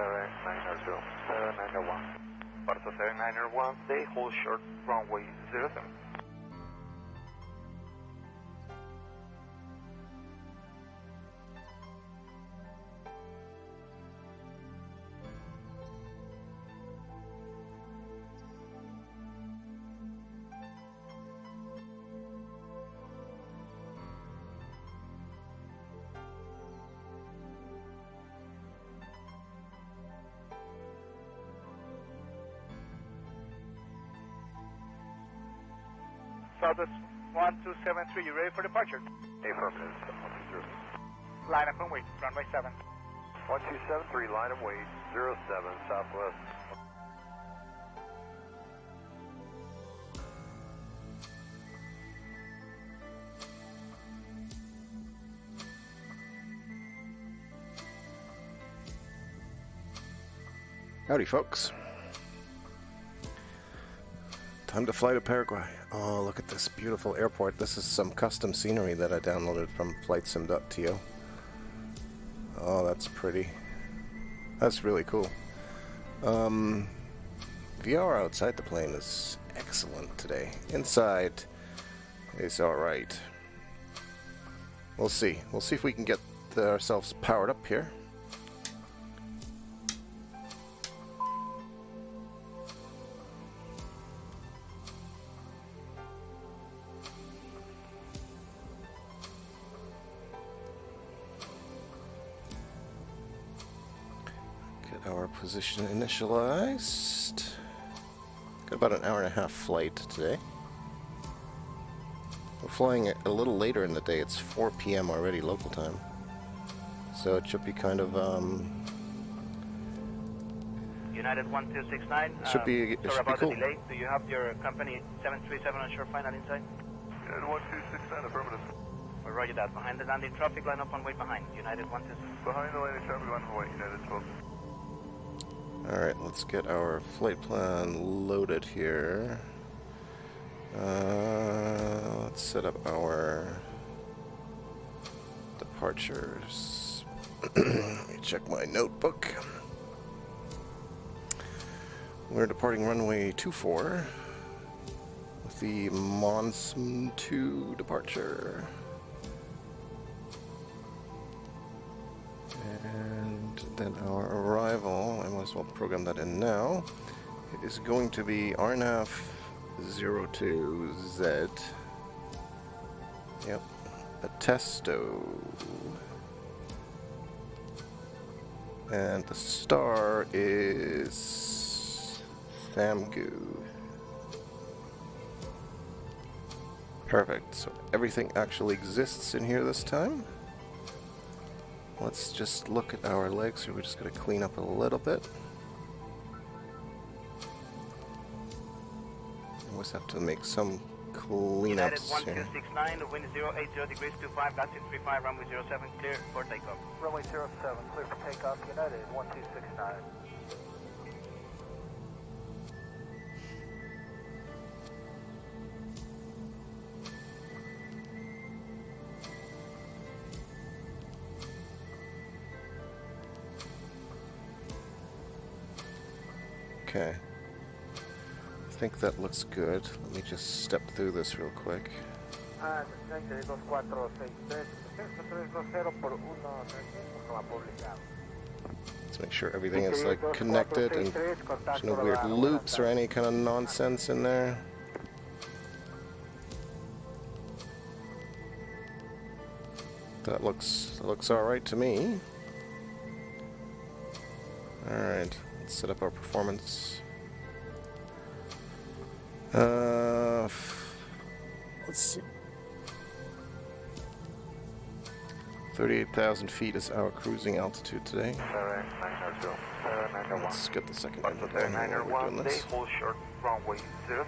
790, 791, they hold short runway 07. Southwest 1273, you ready for departure? Affirmative, 120. Line up and wait, runway 7. 1273, line and wait, 07, Southwest. Howdy, folks. Time to fly to Paraguay. Oh, look at this beautiful airport. This is some custom scenery that I downloaded from flightsim.to. Oh, that's pretty. That's really cool. VR outside the plane is excellent today. Inside is alright. We'll see. We'll see if we can get ourselves powered up here. Our position initialized. Got about an hour and a half flight today. We're flying a little later in the day. It's 4 p.m. already local time. So it should be kind of United 1269. Should be sorry about cool. the delay. Do you have your company 737 on shore final inside? United 1269, affirmative. Well, roger that. Behind the landing traffic, line up one way behind. United 126. Behind the landing traffic, line and wait, United 12. Alright, let's get our flight plan loaded here. Let's set up our departures. Let me check my notebook. We're departing runway 24 with the Monsoon 2 departure. And then our arrival, I might as well program that in now, is going to be RNAV 02Z. Yep, Atesto. And the star is Thamgu. Perfect, so everything actually exists in here this time. Let's just look at our legs here. We're just going to clean up a little bit. Always have to make some cleanups United here. 1269, the wind is 080 degrees 25, latitude 35, runway 07, clear for takeoff. Runway 07, clear for takeoff, United 1269. Okay. I think that looks good. Let me just step through this real quick. Let's make sure everything is like connected and there's no weird loops or any kind of nonsense in there. That looks alright to me. Alright, let's set up our performance. Let's see. 38,000 feet is our cruising altitude today. Let's get the second engine going while we're doing this. Hold short, runway 07.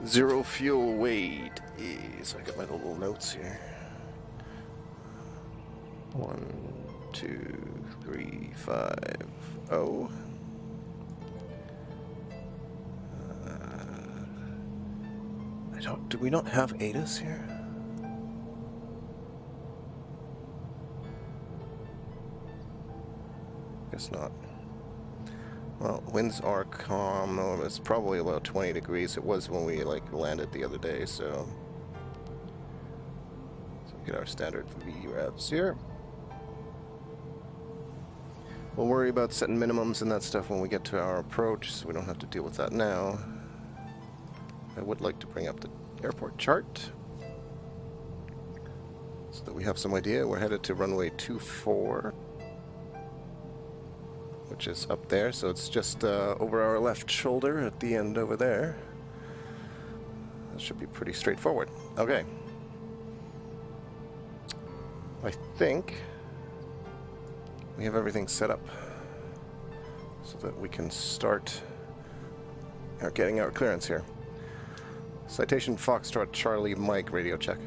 Zero fuel weight is, I got my little notes here. 1, 2, 3, 5, 0. Do we not have ATIS here? Guess not. Well, winds are calm. Oh, it's probably about 20 degrees. It was when we like landed the other day, so get our standard VREVs here. We'll worry about setting minimums and that stuff when we get to our approach, so we don't have to deal with that now. I would like to bring up the airport chart so that we have some idea. We're headed to runway 24, which is up there, so it's just over our left shoulder at the end over there. That should be pretty straightforward. Okay. I think we have everything set up so that we can start getting our clearance here. Citation Foxtrot Charlie Mike, radio check.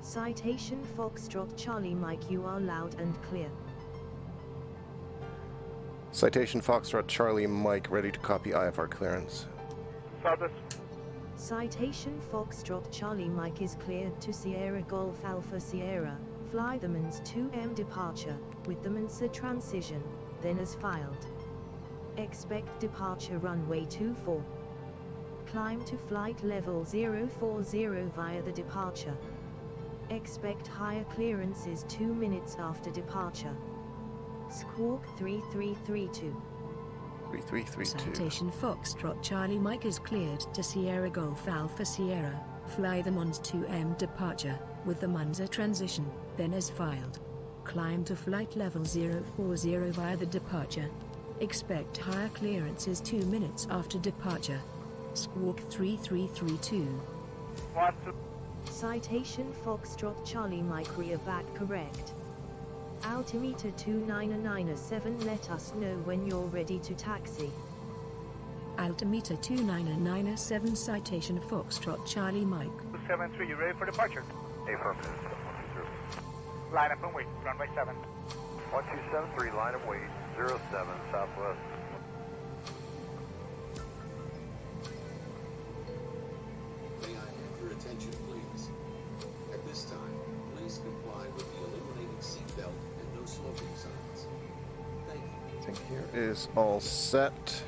Citation Foxtrot Charlie Mike, you are loud and clear. Citation Foxtrot Charlie Mike, ready to copy IFR clearance. Southwest. Citation Foxtrot Charlie Mike is cleared to Sierra Golf Alpha Sierra. Fly the Mans 2M departure, with the Mansa transition, then as filed. Expect departure runway 24. Climb to flight level 040 via the departure. Expect higher clearances 2 minutes after departure. Squawk 3332. 3332. Citation Foxtrot Charlie Mike is cleared to Sierra Golf Alpha Sierra. Fly the Mans 2M departure, with the Mansa transition, then as filed. Climb to flight level 040 via the departure. Expect higher clearances 2 minutes after departure. Squawk 3332. 1, 2. Citation Foxtrot Charlie Mike rear back correct. Altimeter 29907, let us know when you're ready to taxi. Altimeter 29907, Citation Foxtrot Charlie Mike. 273, you ready for departure? Affirmative. 123. Line up and wait, runway 7. 1273, line of wait, 07, southwest. May I have your attention, please? At this time, please comply with the illuminated seatbelt and no smoking signs. Thank you. I think here is all set.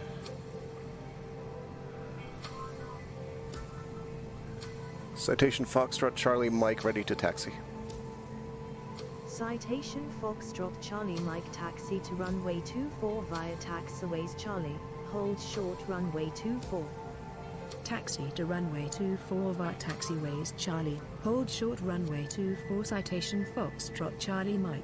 Citation Foxtrot Charlie Mike, ready to taxi. Citation Foxtrot Charlie Mike, taxi to runway 24 via taxiways Charlie, hold short runway 24. Taxi to runway 24 via taxiways Charlie, hold short runway 24. Citation Foxtrot Charlie Mike.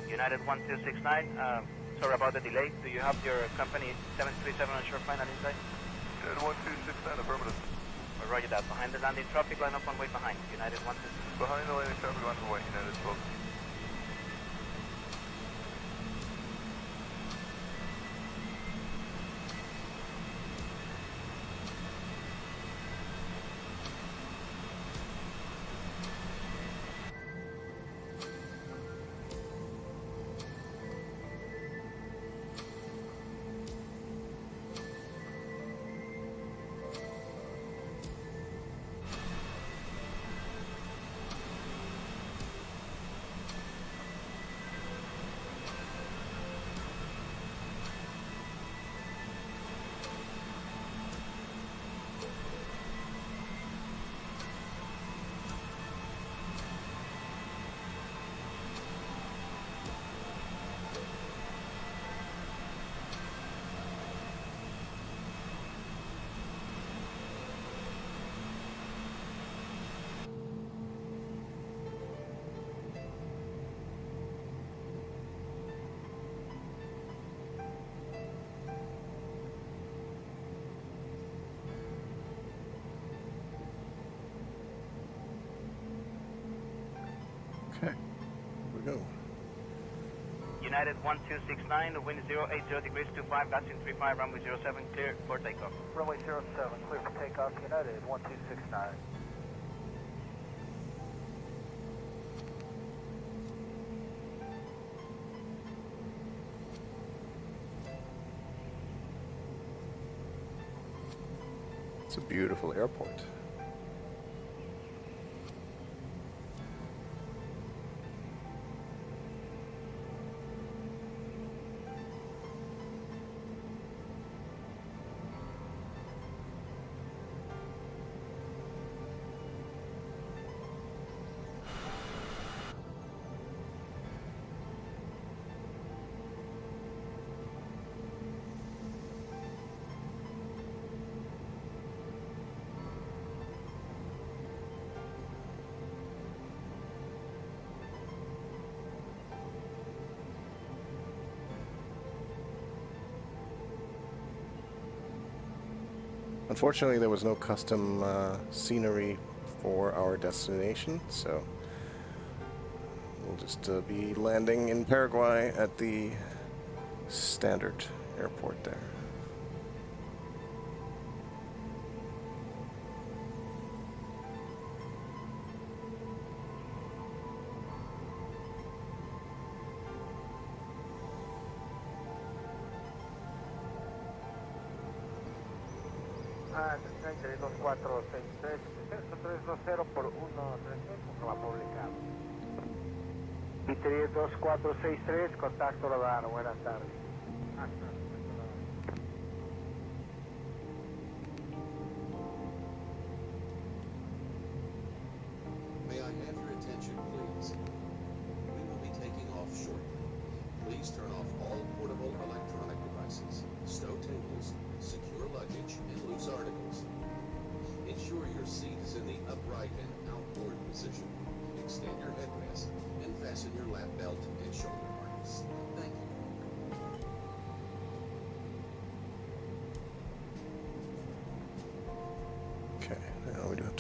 United 1269, sorry about the delay. Do you have your company 737 on shore final inside? United 1269, affirmative. Roger that. Behind the landing traffic, line up one way behind. United 126. Behind the landing traffic, line of wait, United 12. Okay, here we go. United 1269, the wind is 080 degrees 25, that's in 35, runway 07, clear for takeoff. Runway 07, clear for takeoff, United 1269. It's a beautiful airport. Unfortunately, there was no custom scenery for our destination, so we'll just be landing in Paraguay at the standard airport there. Serie 2463, 320 por 133, como publicado. Serie 2463, contacto radar, buenas tardes. May I have your attention, please? We will be taking off shortly. Please turn off all portable electronic devices, stow tables, secure luggage, and loose articles. Ensure your seat is in the upright and outboard position. Extend your headrest and fasten your lap belt and shoulder harness. Thank you. Okay, now we do have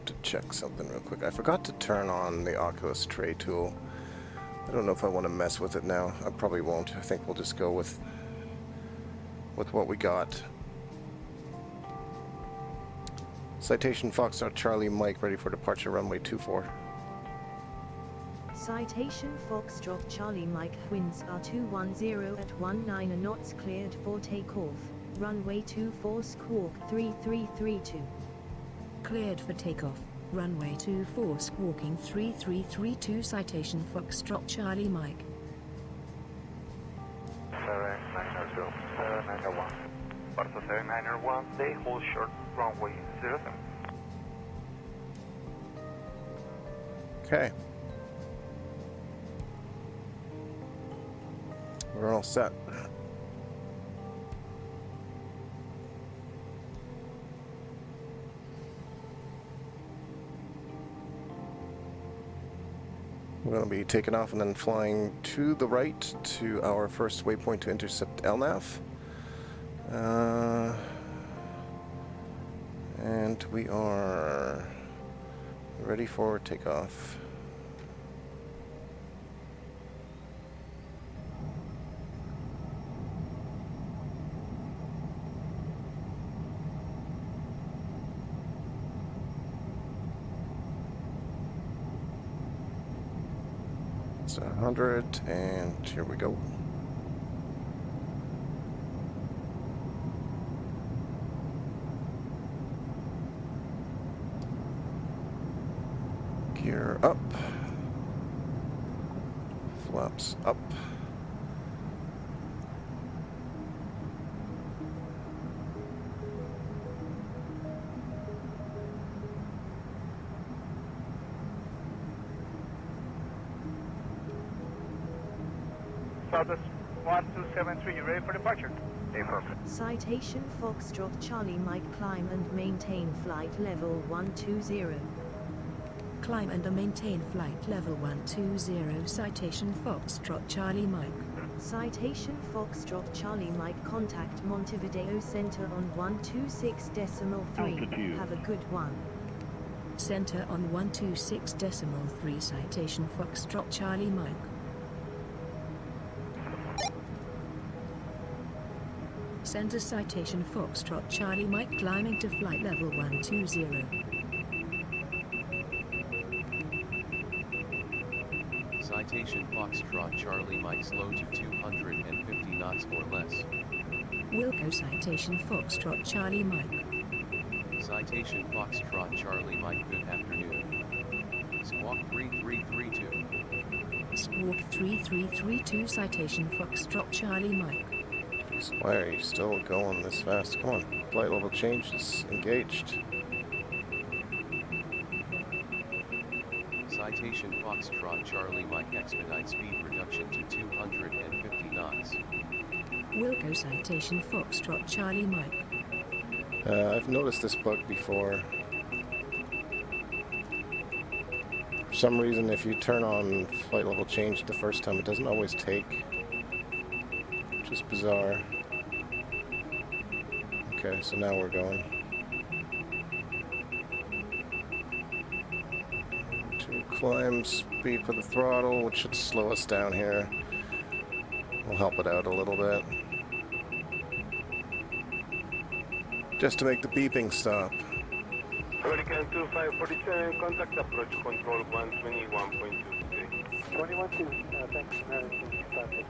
to check something real quick. I forgot to turn on the Oculus tray tool. I don't know if I want to mess with it now. I probably won't. I think we'll just go with what we got. Citation Foxtrot Charlie Mike, ready for departure, runway 24. Citation Foxtrot Charlie Mike, winds are 210 at 19 knots, cleared for takeoff, runway 24, squawk 3332. Cleared for takeoff, runway 24, squawking 3332. Citation Foxtrot Charlie Mike. 7902, 7901. Parto 7901, they hold short, runway 07. Okay. We're all set. We're going to be taking off and then flying to the right to our first waypoint to intercept LNAV. And we are ready for takeoff. It's 100, and here we go. Gear up. Flaps up. Southwest 1273, you ready for departure? Citation Foxtrot Charlie Mike, climb and maintain flight level 120. Climb and maintain flight level 120. Citation Foxtrot Charlie Mike. Citation Foxtrot Charlie Mike, contact Montevideo Center on 126.3. Have a good one. Center on 126.3. Citation Foxtrot Charlie Mike. Center Citation Foxtrot Charlie Mike, climbing to flight level 120. Citation Foxtrot Charlie Mike, slow to 250 knots or less. Wilco Citation Foxtrot Charlie Mike. Citation Foxtrot Charlie Mike, good afternoon. Squawk 3332. Squawk 3332. Citation Foxtrot Charlie Mike. Jeez, why are you still going this fast? Come on, flight level change is engaged. Citation Foxtrot Charlie Mike, expedite speed reduction to 250 knots. Wilco Citation Foxtrot Charlie Mike. I've noticed this bug before. For some reason, if you turn on flight level change the first time, it doesn't always take. Which is bizarre. Okay, so now we're going. To climb speed for the throttle, which should slow us down here. We'll help it out a little bit. Just to make the beeping stop. Hurricane 2547, contact approach control 121.2. 21-2, thanks, American traffic.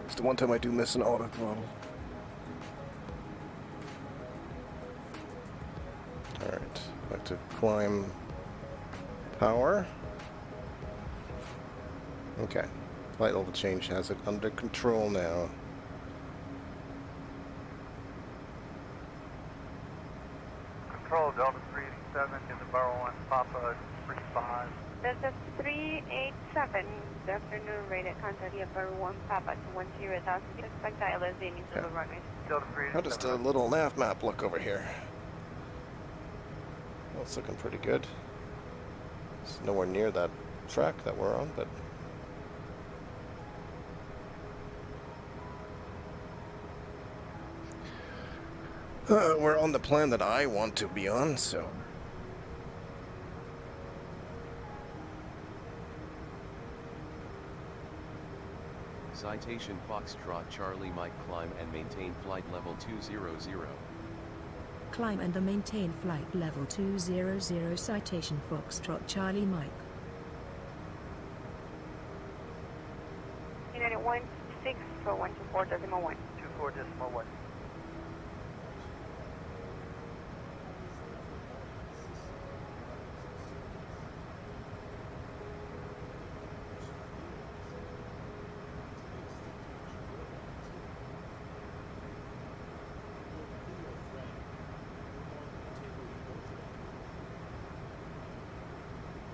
It's the one time I do miss an auto throttle. Alright, back to climb power. Okay, flight level change has it under control now. Control, Delta 387 in the Barrow 1, Papa 35. Delta 387, good afternoon, radar contact here, Barrow 1, Papa 210,000, expect dial as they need to the runway. Delta 387. How does the little nav map look over here? Well, it's looking pretty good. It's nowhere near that track that we're on, but... we're on the plan that I want to be on, so... Citation Foxtrot Charlie Mike climb and maintain flight level 200. Climb and maintain flight level 200, citation Foxtrot Charlie Mike. United 16 for 124.1. 24.1.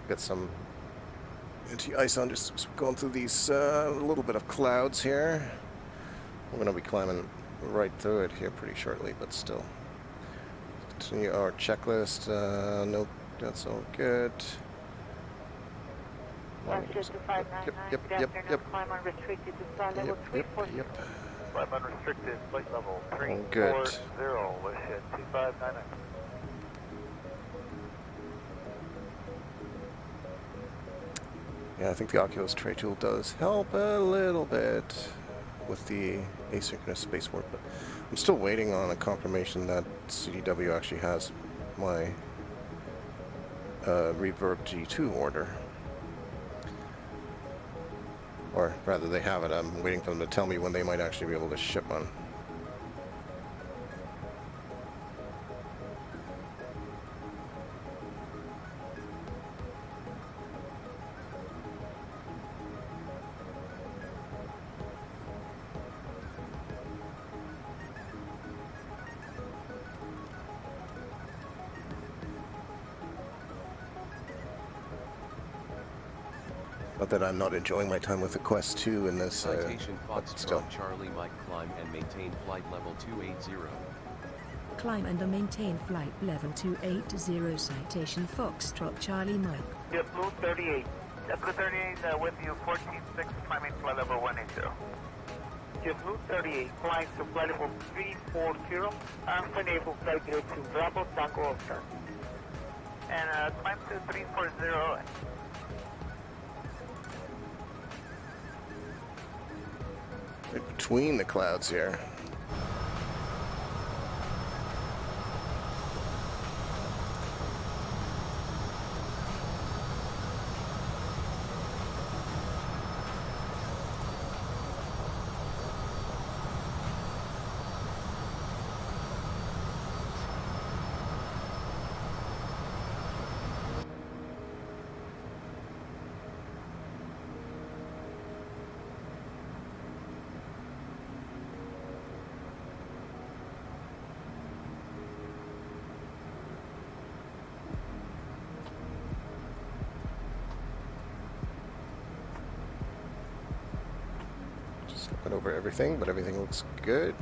Got some anti-ice on, just going through these little bit of clouds here. We're going to be climbing right through it here pretty shortly, but still. Continue our checklist. Nope, that's all good. Yep. Climb unrestricted to flight level 340. Yep. Climb unrestricted, flight level 340. Good. Let's hit 2599. Yeah, I think the Oculus tray tool does help a little bit with the asynchronous space work, but I'm still waiting on a confirmation that CDW actually has my Reverb G2 order. Or rather, they have it. I'm waiting for them to tell me when they might actually be able to ship one. Not that I'm not enjoying my time with the Quest 2 in this, Citation but still. Foxtrot Charlie Mike climb and maintain flight level 280. Climb and maintain flight level 280, citation Foxtrot Charlie Mike. JetBlue 38. JetBlue 38 with you, 14.6, climbing flight level 180. JetBlue 38, flying to flight level 340, unable flight grade to Bravo Tango Oscar. And climb to 340. Right between the clouds here. Went over everything, but everything looks good.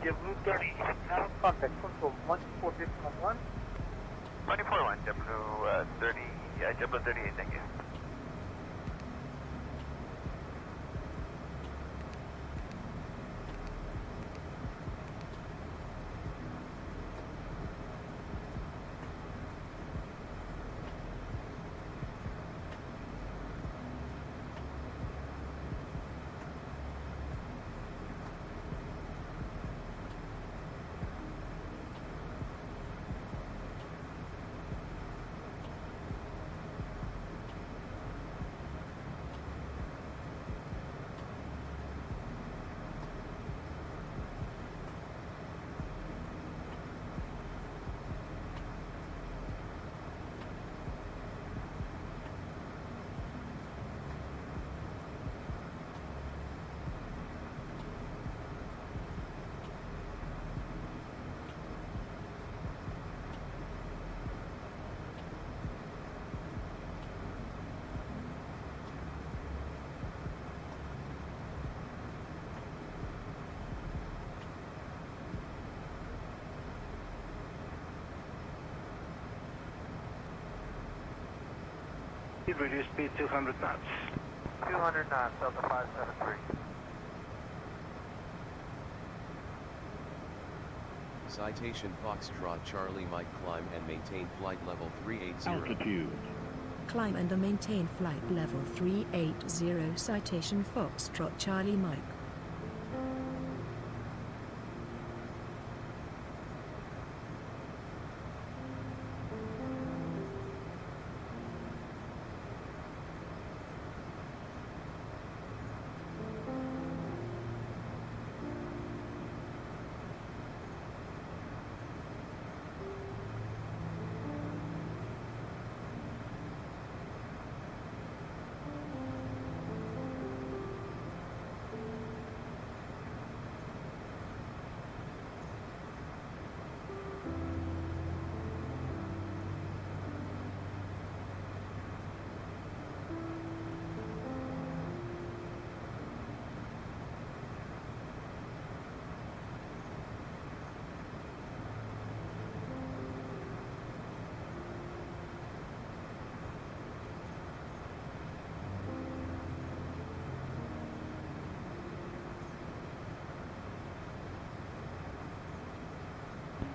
JetBlue 30, now contact control 14611. 24-1, JetBlue 30, JetBlue 38, thank you. Reduce speed 200 knots. 200 knots, Delta 573. Citation Foxtrot Charlie Mike climb and maintain flight level 380. Altitude. Climb and maintain flight level 380. Citation Foxtrot Charlie Mike.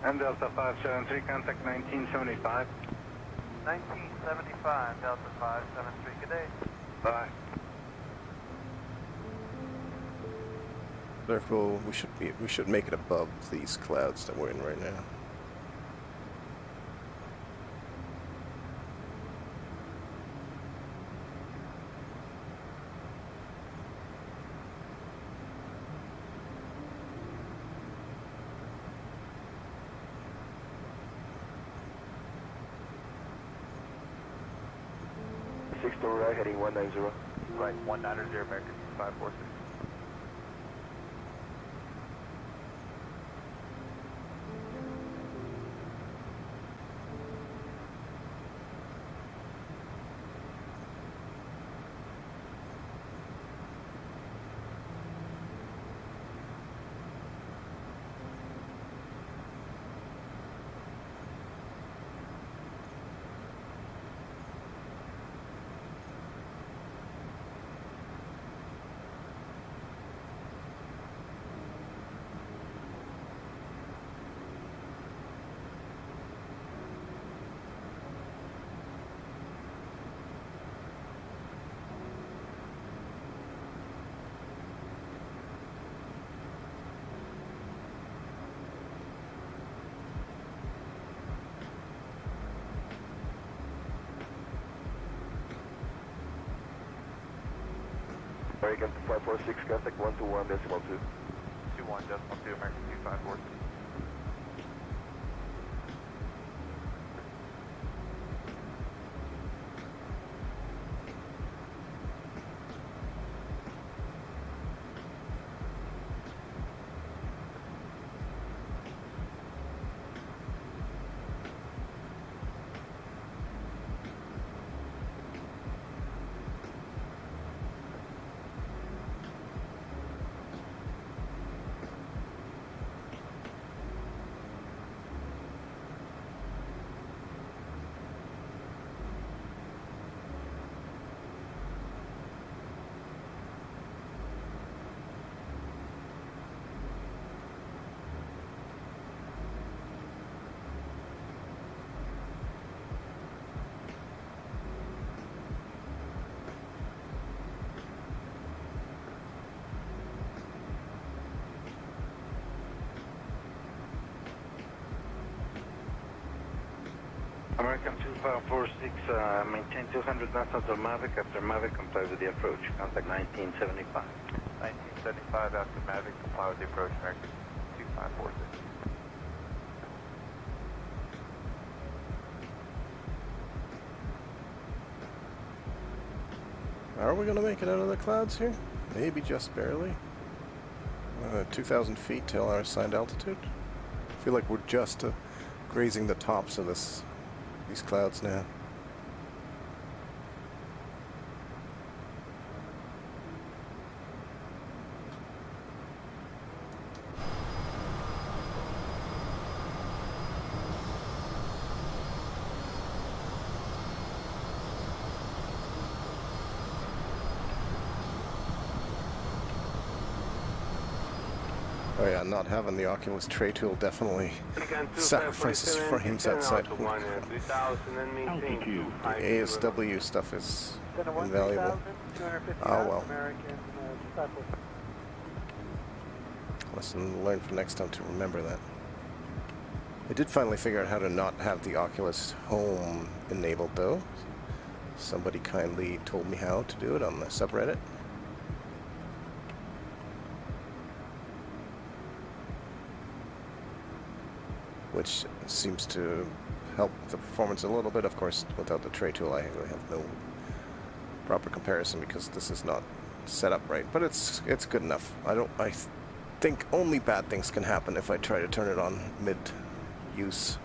And Delta 573, contact 1975. 1975, Delta 573, good day. Bye. Therefore, we should make it above these clouds that we're in right now. Right, heading 190. Right, 190, American 546. American 546, contact 121.2. 21.2, American 254. American 2546, maintain 200 knots until Mavic. After Mavic, comply with the approach. Contact 1975. 1975 after Mavic, comply with the approach, American 2546. Are we going to make it out of the clouds here? Maybe just barely. 2,000 feet till our assigned altitude. I feel like we're just grazing the tops of these clouds now. Oh yeah, not having the Oculus tray tool definitely sacrifices frames outside. The ASW stuff is invaluable. Oh well. Lesson learned for next time to remember that. I did finally figure out how to not have the Oculus Home enabled though. Somebody kindly told me how to do it on the subreddit. Which seems to help the performance a little bit. Of course, without the tray tool, I really have no proper comparison because this is not set up right. But it's good enough. I think only bad things can happen if I try to turn it on mid-use.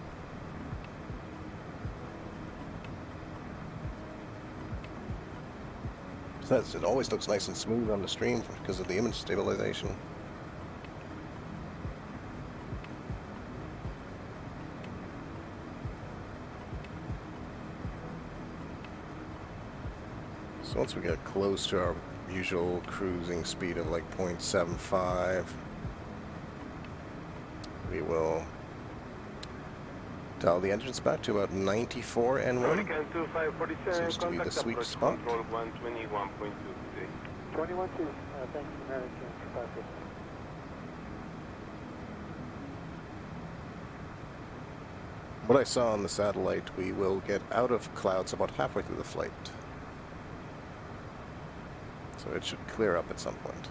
Besides, it always looks nice and smooth on the stream because of the image stabilization. So once we get close to our usual cruising speed of like 0.75, we will dial the engines back to about 94 N1. Seems to be the sweet spot. 21-2, thanks, American 2546. What I saw on the satellite, we will get out of clouds about halfway through the flight. So it should clear up at some point.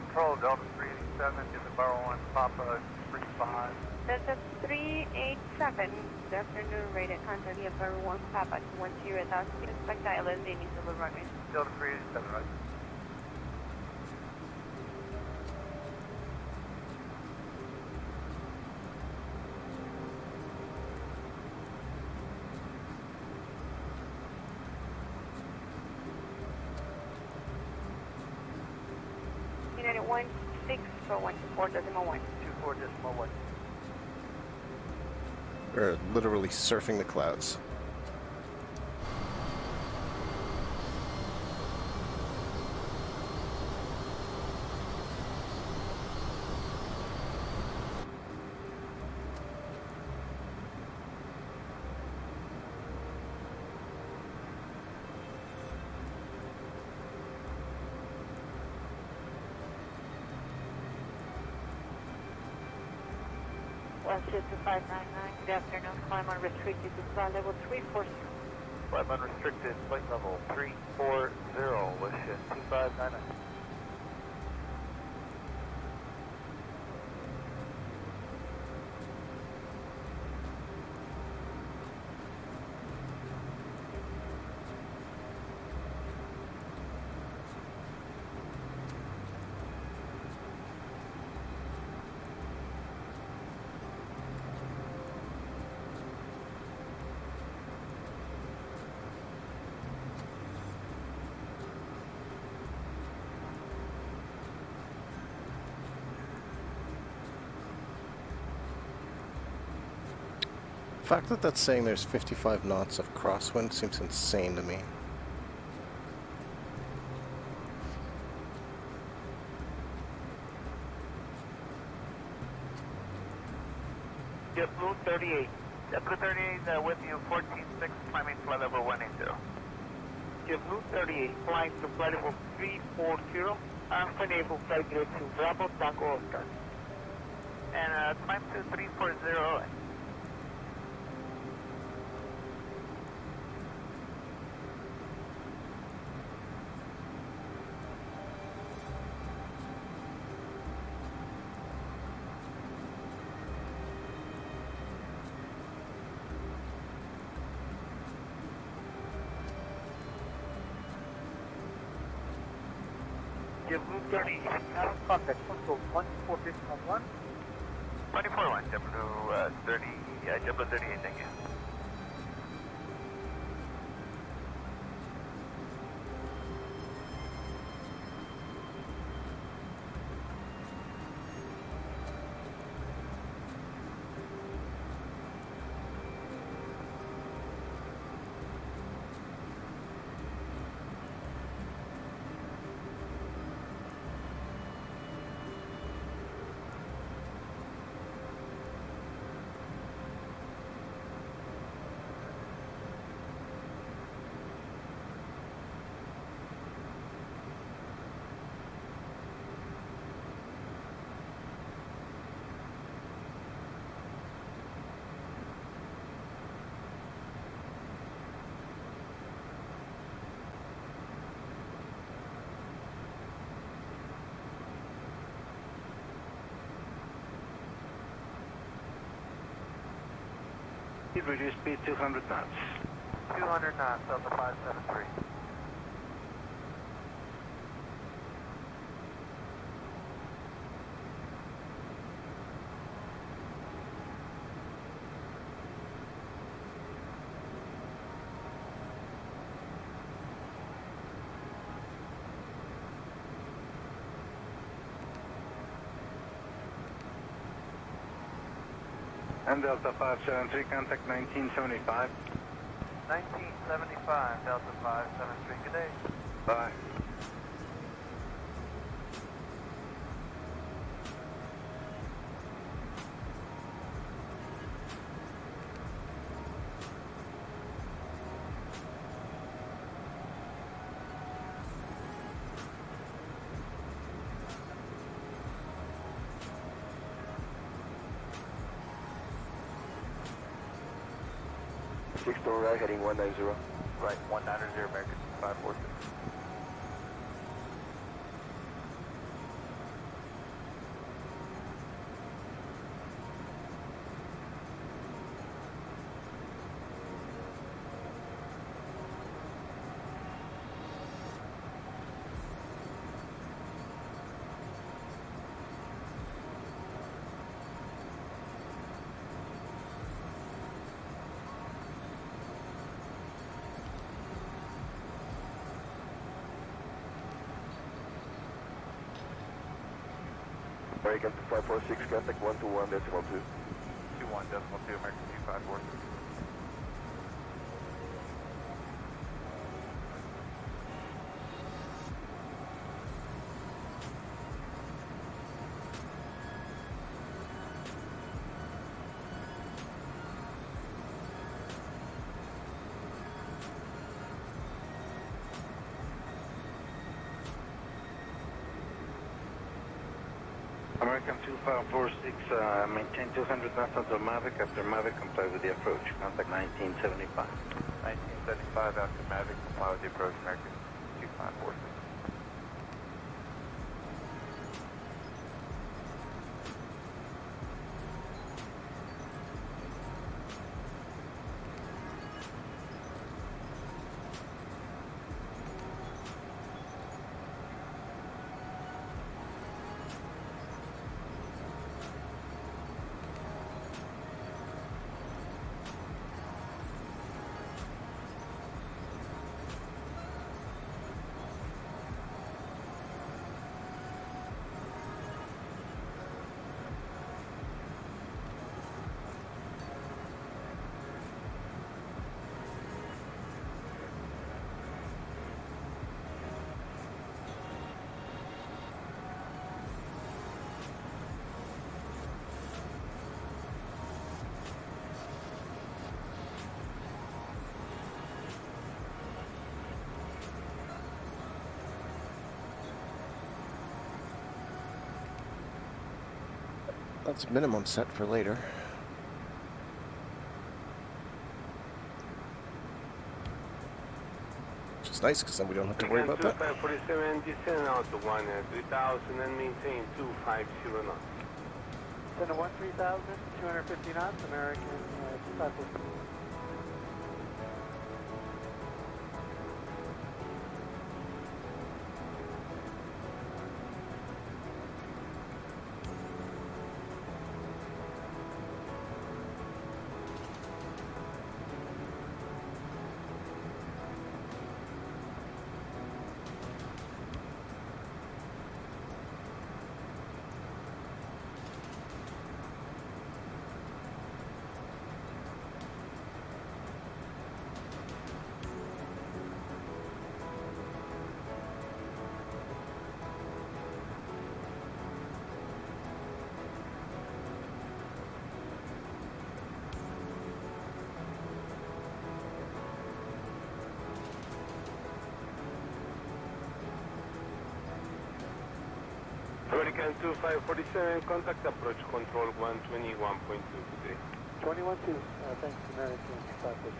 Control, Delta 387, to the Barrow 1, Papa 35. Delta 387, good afternoon, rated contact via Barrow 1, Papa 10,000, expect ILS Denny Silver runway. Delta 387, right. United 16 for 124.1. 24.1. We're literally surfing the clouds. Westjet 2599, good afternoon, climb unrestricted to flight level 340. Climb unrestricted, flight level 340, Westjet 2599. fact that that's saying there's 55 knots of crosswind seems insane to me. JetBlue 38. JetBlue 38 with you, 14-6, climbing flight level 180. JetBlue 38, flying to flight level 340, and enable flight grade to Bravo Tango Oscar. And climb to 340. JetBlue 30, contact control 14611. 241, JetBlue 30, JetBlue 38, thank you. Reduce speed 200 knots. 200 knots, Delta 573. And Delta 573, contact 1975. 1975, Delta 573, good day. Bye. Right, heading 190. Right, 190, American 546. American 546, contact 121.2. 21.2, American 254. American 2546, maintain 200 knots until Mavic. After Mavic, comply with the approach. Contact 1975. 1975, after Mavic, comply with the approach, American 2546. That's minimum set for later. Which is nice because then we don't have to worry about that. 2547, descend out to 3000 and maintain 250 knots. Center 3000, 250 knots, American 2550. American 2547, contact approach control 121.2 today. 21-2, thanks, American 2550.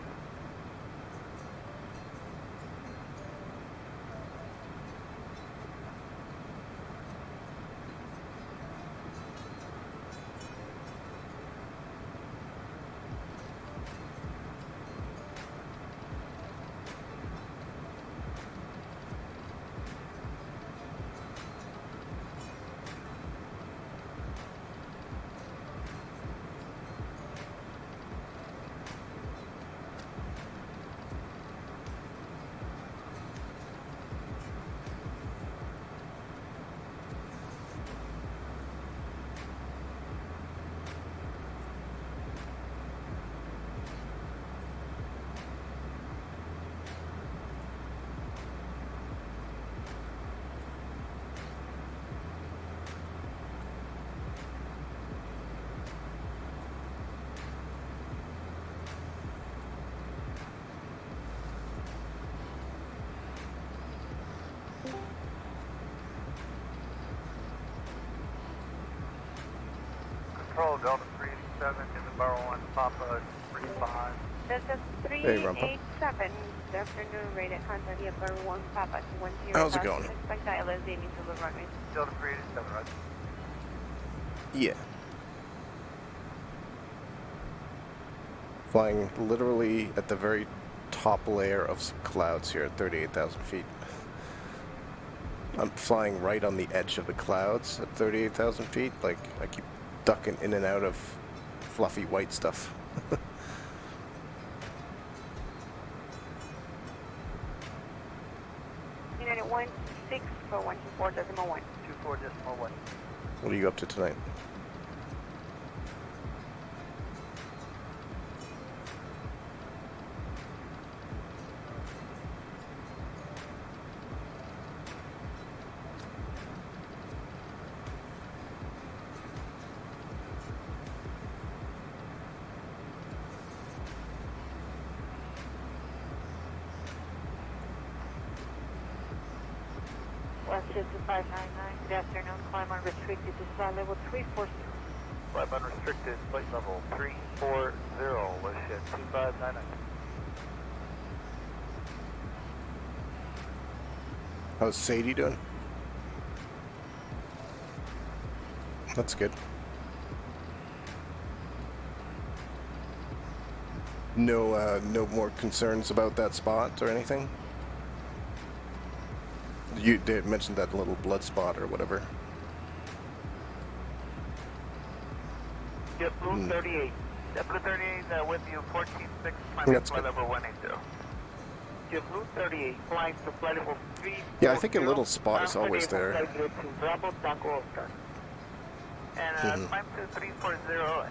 Control Delta 387 in the Barrow 1 Papa 35. Delta Hey, Rumpa. 387, good afternoon, radar contact via Barrow 1 Papa 210. How's it going? Expect ILS aiming to the runway. Delta 387, right? Yeah. Flying literally at the very top layer of some clouds here at 38,000 feet. I'm flying right on the edge of the clouds at 38,000 feet. Like, I keep ducking in and out of fluffy white stuff. United 16 for 124.1. 24.1. What are you up to tonight? West 599, good afternoon, climb unrestricted to flight level 340. Climb unrestricted, flight level 340, let's hit 2599. How's Sadie doing? That's good. No more concerns about that spot or anything? You did mention that little blood spot or whatever. Yep, Blue 38. Yep, Blue 38 with you, 14-6, flight level 180. Yep, Blue 38, flying to flight level 3. Yeah, I think a little spot is always there. Bravo, Tango, Oscar. And climb to 340.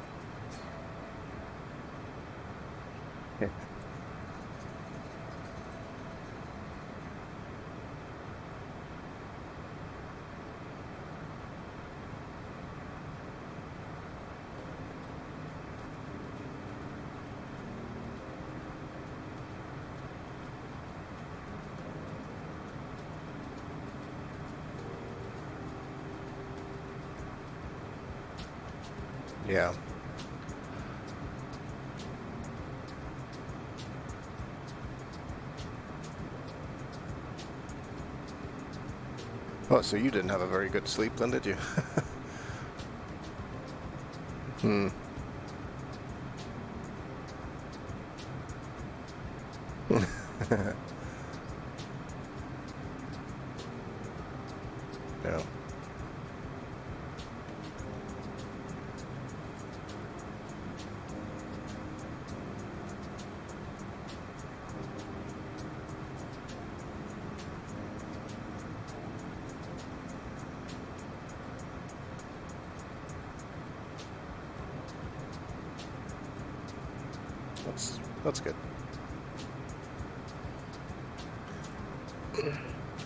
Yeah. Oh, so you didn't have a very good sleep then, did you? Hmm. Yeah. That's good.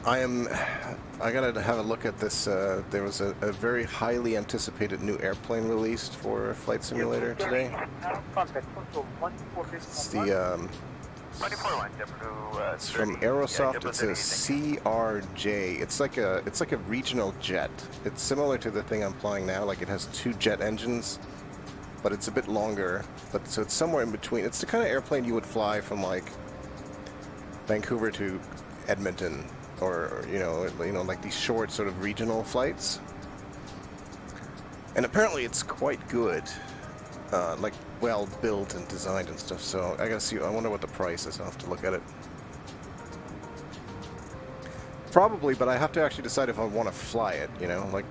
I gotta have a look at this. There was a very highly anticipated new airplane released for Flight Simulator today. It's the it's from Aerosoft. It's a CRJ. It's like a regional jet. It's similar to the thing I'm flying now. Like it has 2 jet engines, but it's a bit longer. But so it's somewhere in between. It's the kind of airplane you would fly from like Vancouver to Edmonton, or you know, like these short sort of regional flights. And apparently it's quite good, like well built and designed and stuff. So I gotta see. I wonder what the price is. I'll have to look at it. Probably, but I have to actually decide if I want to fly it. You know, like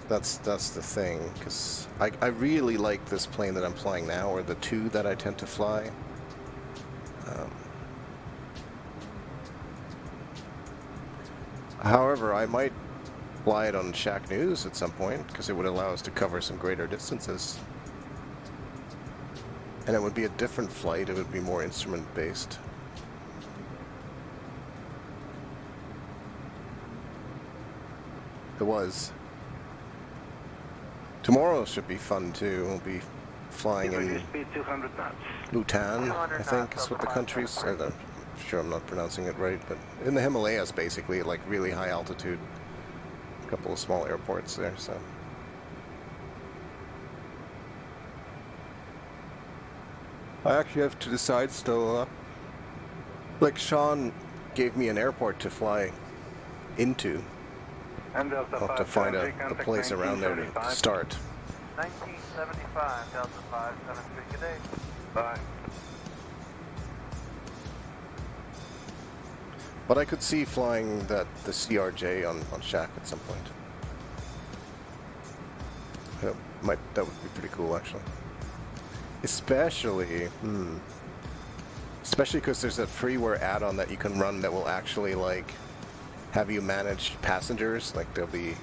that's the thing. Because I really like this plane that I'm flying now, or the 2 that I tend to fly. However, I might fly it on Shack News at some point, because it would allow us to cover some greater distances. And it would be a different flight. It would be more instrument-based. It was. Tomorrow should be fun, too. We'll be flying in Bhutan, I think is what the country's... I'm sure I'm not pronouncing it right, but in the Himalayas, basically, like really high altitude. A couple of small airports there, so... I actually have to decide still, like Sean gave me an airport to fly into. I'll have to find a place around there to start. 1975, Delta 573, good day. Bye. But I could see flying the CRJ on Shack at some point. That would be pretty cool, actually. Especially because there's that freeware add-on that you can run that will actually like have you manage passengers. Like there'll be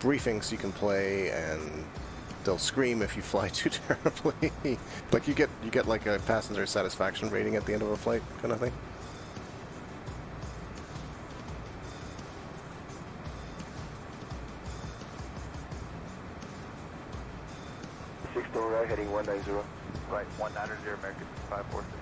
briefings you can play, and they'll scream if you fly too terribly. Like you get like a passenger satisfaction rating at the end of a flight, kind of thing. Right, heading 190. Right, 190, American 546.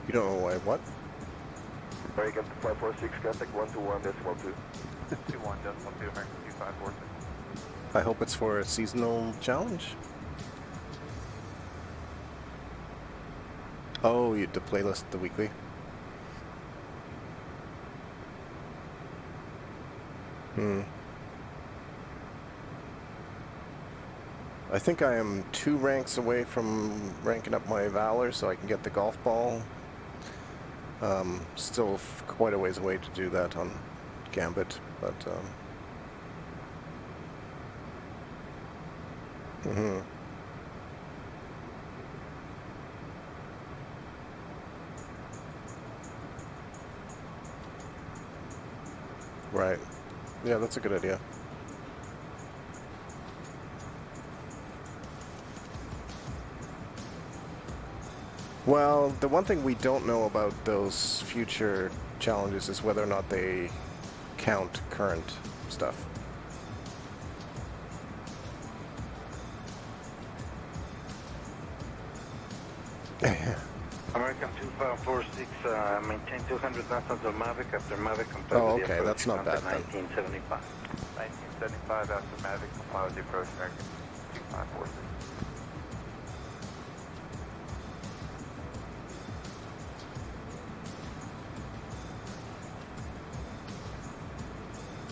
You don't know why what? American 546, contact 121.2. 21.2, American 2546. I hope it's for a seasonal challenge. Oh, you the playlist, the weekly. I think I am 2 ranks away from ranking up my Valor so I can get the golf ball. Still quite a ways away to do that on Gambit, but Right. Yeah, that's a good idea. Well, the one thing we don't know about those future challenges is whether or not they count current stuff. American 2546, maintain 200 knots until Mavic after Mavic comply Oh, with the okay, approach. that's not bad then. 1975. 1975 after Mavic, comply with the approach, American 2546.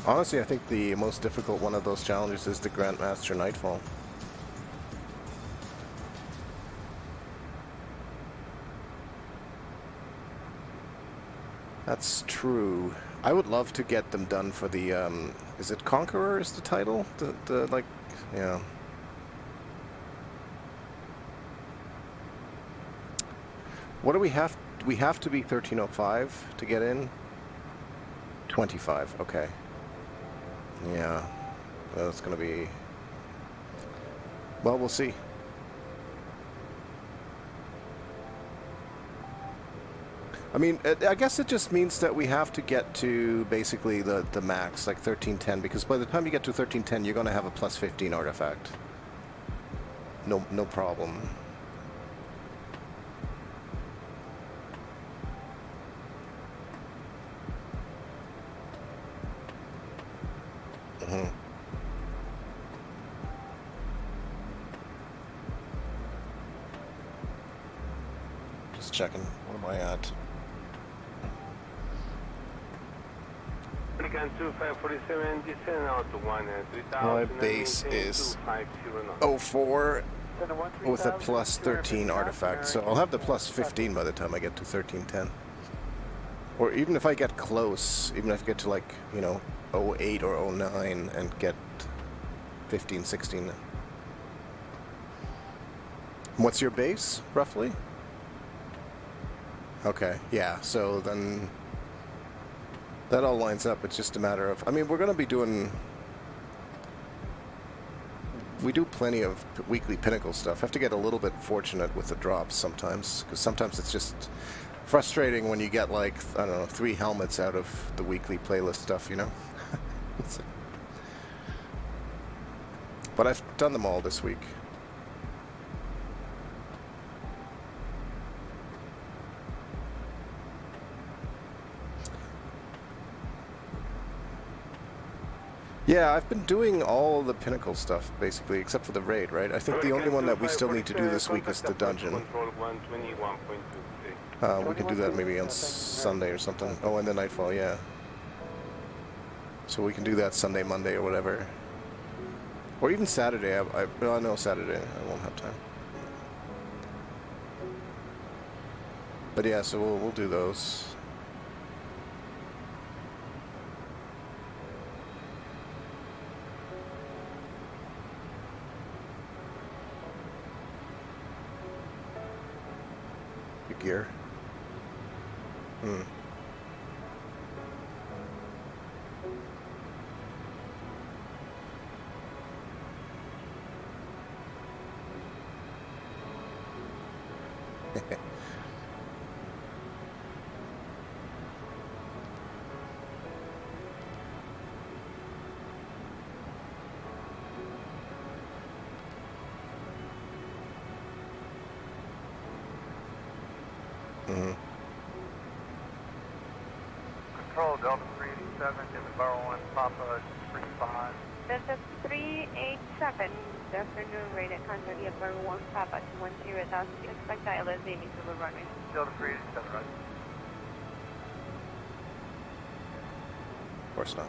Honestly, I think the most difficult one of those challenges is the Grandmaster Nightfall. That's true. I would love to get them done for the, is it Conqueror is the title? The like, yeah. What do we have? We have to be 1305 to get in? 25, okay. Yeah, that's gonna be, well, we'll see. I mean, I guess it just means that we have to get to basically the max, like 1310, because by the time you get to 1310, you're gonna have a plus 15 artifact. No problem. Just checking. What am I at? American 2547, descend out to 13000. My base is 04 with a plus 13 artifact, so I'll have the plus 15 by the time I get to 1310. Or even if I get close, even if I get to like, you know, 08 or 09 and get 15, 16. What's your base, roughly? Okay, yeah, so then that all lines up. It's just a matter of, I mean, we're going to be doing, we do plenty of weekly pinnacle stuff. I have to get a little bit fortunate with the drops sometimes, because sometimes it's just frustrating when you get like, I don't know, 3 helmets out of the weekly playlist stuff, you know? But I've done them all this week. Yeah, I've been doing all the pinnacle stuff, basically, except for the raid, right? I think the only one that we still need to do this week is the dungeon. We can do that maybe on Sunday or something. Oh, and the Nightfall, yeah. So we can do that Sunday, Monday, or whatever. Or even Saturday. Well, no, Saturday. I won't have time. But yeah, so we'll do those. Your gear. Control Delta 387, give the Barrow 1 Papa 35. This is 387. Good afternoon, rated contact via Burn 1 Papa 210,000. Expect ILS Amy to the runway. Delta 387, right? Of course not.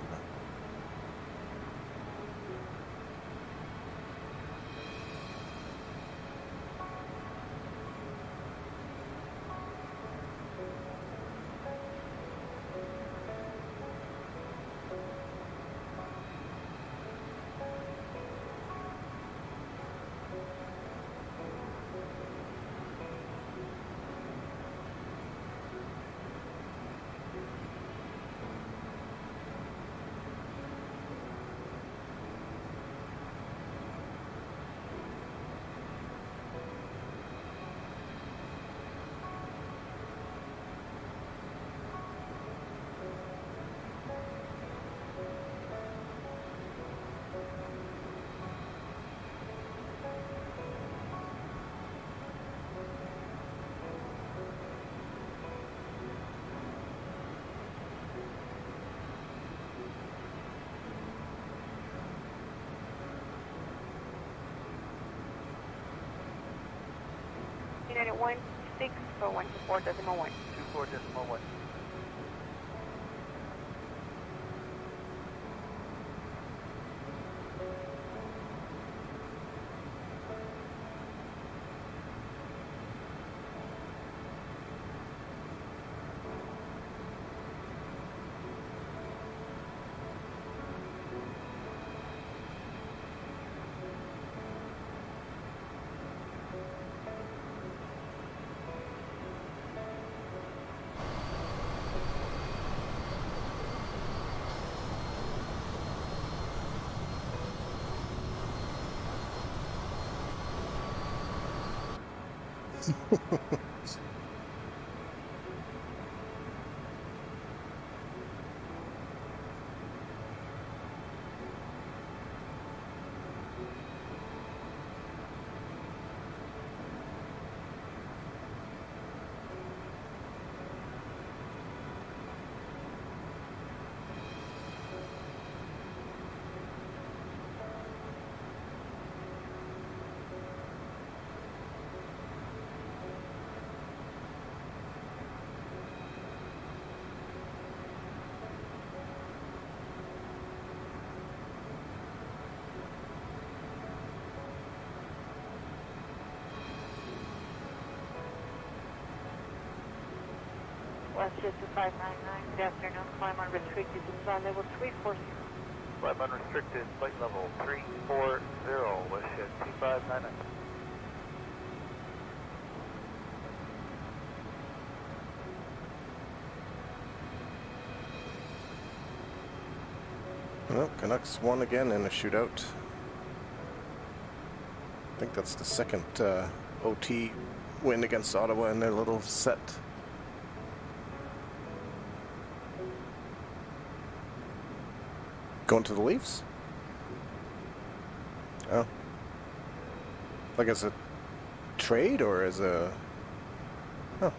United 16 for 124.1. 24.1. West 599. Good afternoon. Climb unrestricted to flight level 340. Climb unrestricted, flight level 340, West Jet 2599. Well, Canucks won again in a shootout. I think that's the second OT win against Ottawa in their little set. Going to the Leafs? Oh. Like as a trade or as a... Oh.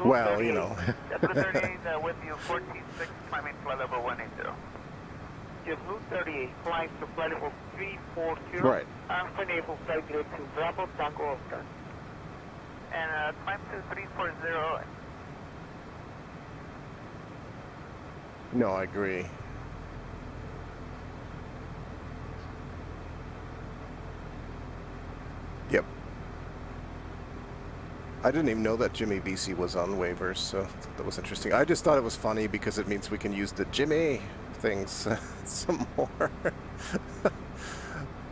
Well, you know. Blue 38 with you, 146, climbing flight level 180. Blue 38, flying to flight level 340. Right. And enable flight grid to Bravo Tango Oscar. And climb to 340. No, I agree. Yep. I didn't even know that Jimmy VC was on waivers, so that was interesting. I just thought it was funny because it means we can use the Jimmy things some more.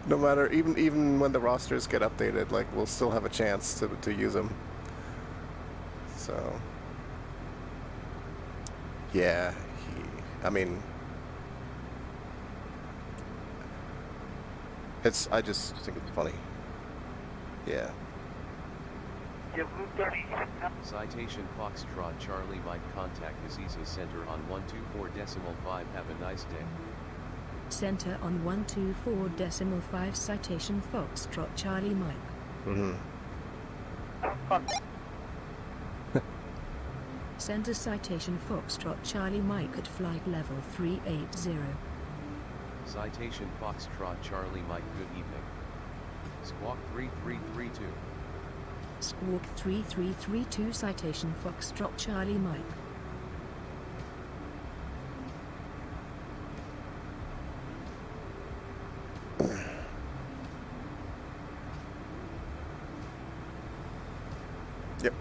No matter, even when the rosters get updated, like we'll still have a chance to use them. So, yeah, I mean, I just think it's funny. Yeah. Citation Foxtrot Charlie Mike contact Aziza Center on 124.5. Have a nice day. Center on 124.5. Citation Foxtrot Charlie Mike. Mm-hmm. Center citation Foxtrot Charlie Mike at flight level 380. Citation Foxtrot Charlie Mike, good evening. Squawk 3332. Squawk 3332 citation Foxtrot Charlie Mike. Yep.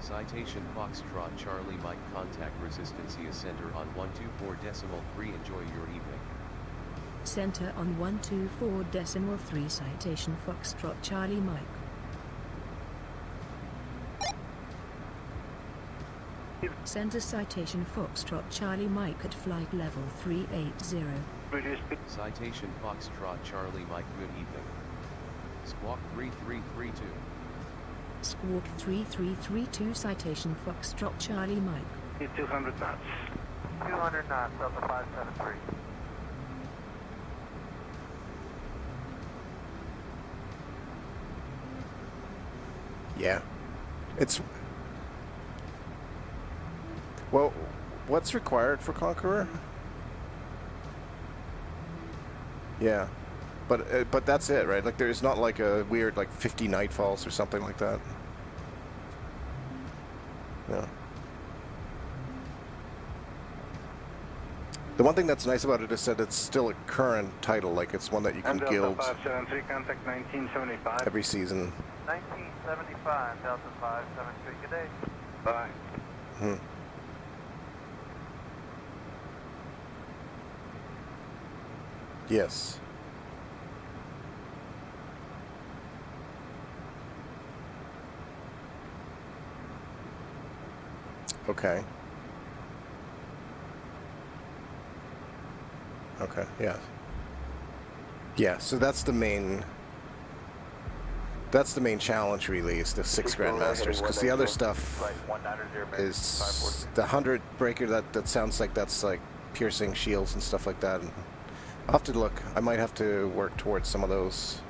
Citation Foxtrot Charlie Mike, contact Resistencia Center on 124.3. Enjoy your evening. Center on 124.3 citation Foxtrot Charlie Mike. Center citation Foxtrot Charlie Mike at flight level 380. Citation Foxtrot Charlie Mike, good evening. Squawk 3332. Squawk 3332 citation Foxtrot Charlie Mike. 200 knots. 200 knots, Delta 573. Yeah. It's... Well, what's required for Conqueror? Yeah. But that's it, right? Like, there's not like a weird, like, 50 nightfalls or something like that. No. The one thing that's nice about it is that it's still a current title, like it's one that you can guild 573, contact 1975. every season. 1975, Delta 573, good day. Bye. Hmm. Yes. Okay. Okay, yeah. Yeah, so that's the main challenge really, is the 6 Grandmasters, because the other stuff is the 100 breaker that sounds like that's like piercing shields and stuff like that. And I'll have to look. I might have to work towards some of those.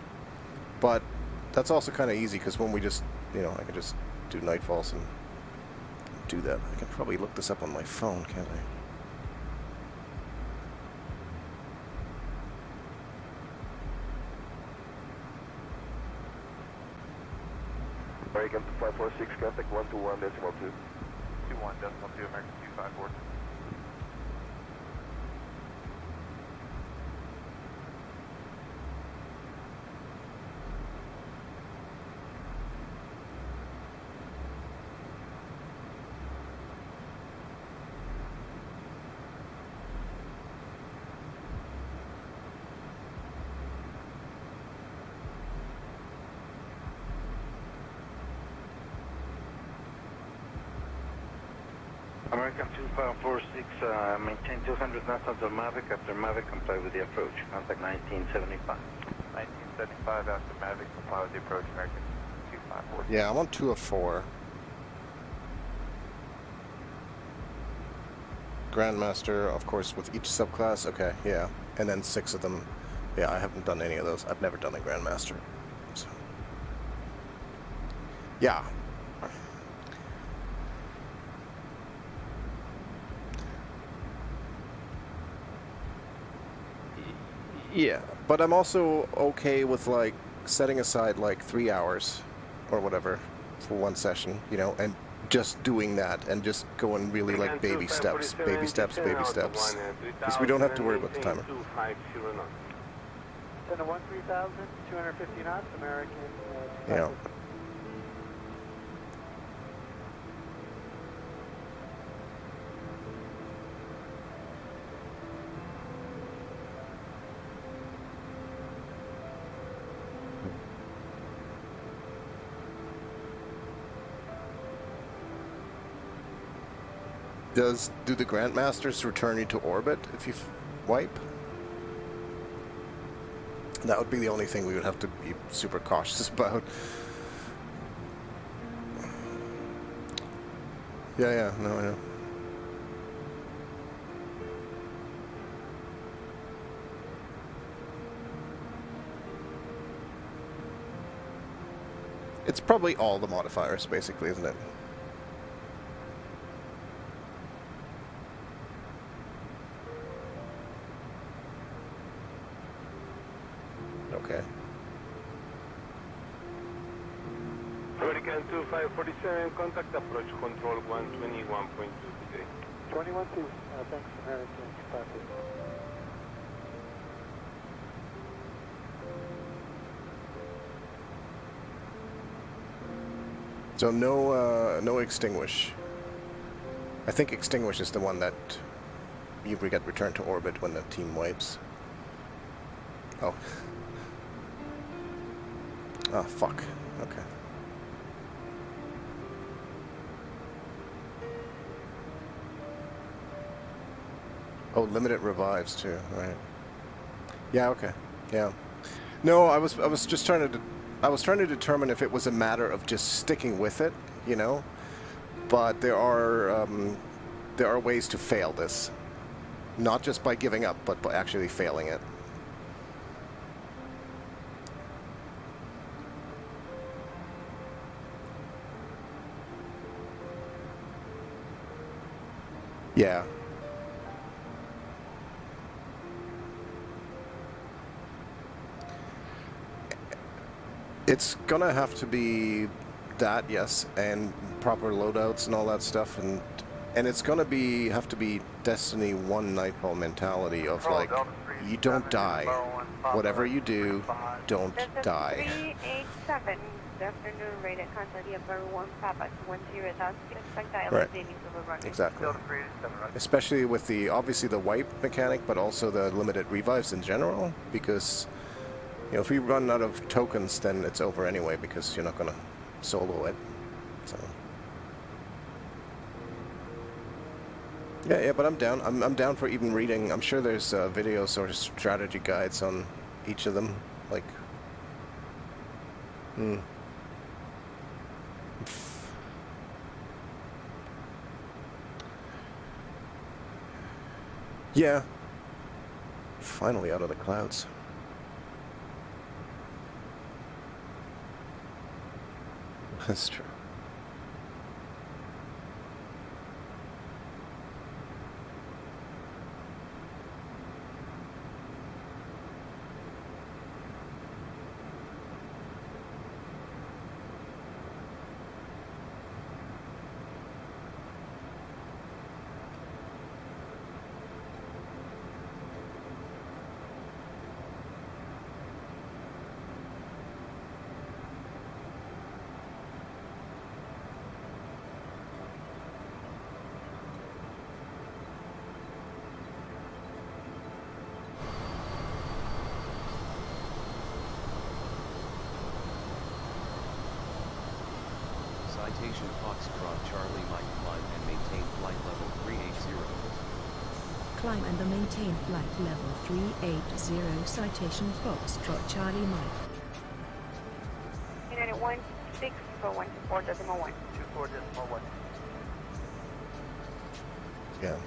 But that's also kind of easy, because when we just, you know, I can just do nightfalls and do that. I can probably look this up on my phone, can't I? American 546, contact 121.2. 21.2, American 254. American 2546, maintain 200 knots on the Mavic. After Mavic, comply with the approach. Contact 1975. 1975 after Mavic, comply with the approach. American 254. Yeah, I'm on 2 of 4. Grandmaster, of course, with each subclass. Okay, yeah. And then 6 of them. Yeah, I haven't done any of those. I've never done a Grandmaster. So. Yeah. Yeah, but I'm also okay with like setting aside like 3 hours or whatever for one session, you know, and just doing that and just going really like baby steps, baby steps, because we don't have to worry about the timer. Center 13,000, 250 knots, American. Yeah. Do the Grandmasters return you to orbit if you wipe? That would be the only thing we would have to be super cautious about. Yeah, no, I know. It's probably all the modifiers, basically, isn't it? Okay. American 2547, contact approach control 121.2 today. 21-2, thanks, American 550. So no extinguish. I think extinguish is the one that you get returned to orbit when the team wipes. Oh. Oh, fuck. Okay. Oh, limited revives too, right? Yeah, okay. Yeah. No, I was just trying to determine if it was a matter of just sticking with it, you know. But there are ways to fail this, not just by giving up, but by actually failing it. Yeah. It's gonna have to be that, yes, and proper loadouts and all that stuff, and it's gonna have to be Destiny 1 Nightfall mentality of like, you don't die. Whatever you do, don't die. 387. Good afternoon, rated contact Air 1 Papa 10,000. Expect Right. overrunning. Exactly. Especially with the obviously the wipe mechanic, but also the limited revives in general, because you know, if we run out of tokens, then it's over anyway, because you're not gonna solo it. So yeah, but I'm down. I'm down for even reading. I'm sure there's videos or strategy guides on each of them. Like, yeah. Finally out of the clouds. That's true. Citation Foxtrot Charlie Mike climb and maintain flight level 380. Climb and maintain flight level 380. Citation Foxtrot Charlie Mike. United 16 for 124.1. 24.1. Yeah.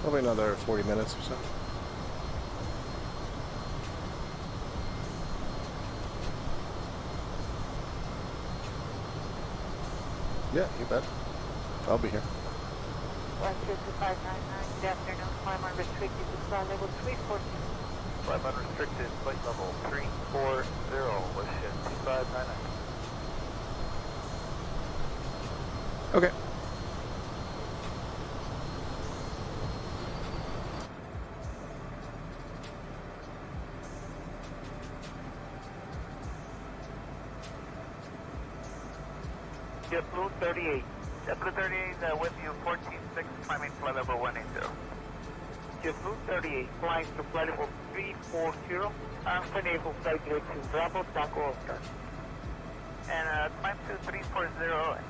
Probably another 40 minutes or so. Yeah, you bet. I'll be here. 12599, good afternoon, climb unrestricted to flight level 340. Climb unrestricted, flight level 340, wind 2599. Okay. JetBlue 38. JetBlue 38 with you, 146, climbing flight level 180. JetBlue 38, flying to flight level 340, unable flight gate to Bravo Taco Oscar. And climb to 340.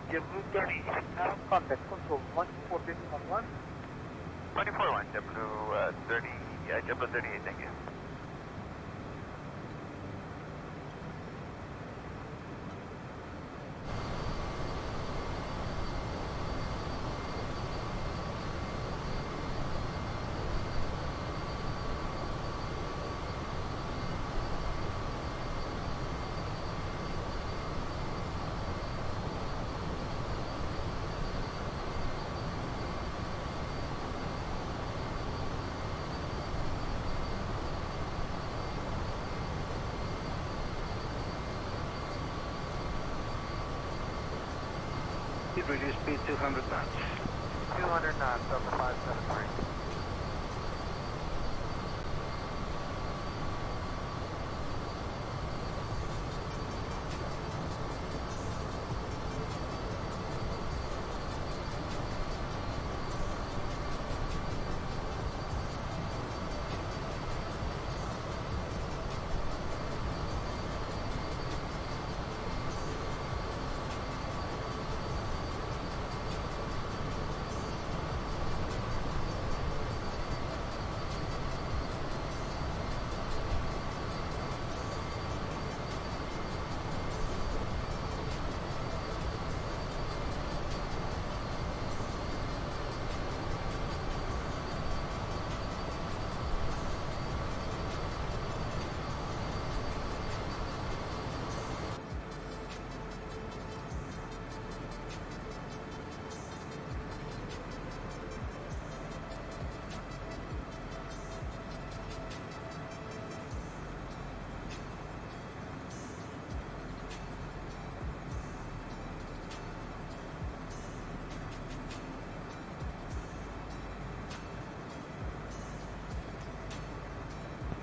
JetBlue 30, now contact control 141. 141, JetBlue 30, yeah, JetBlue 38, thank you. Reduce speed 200 knots. 200 knots, Delta 573.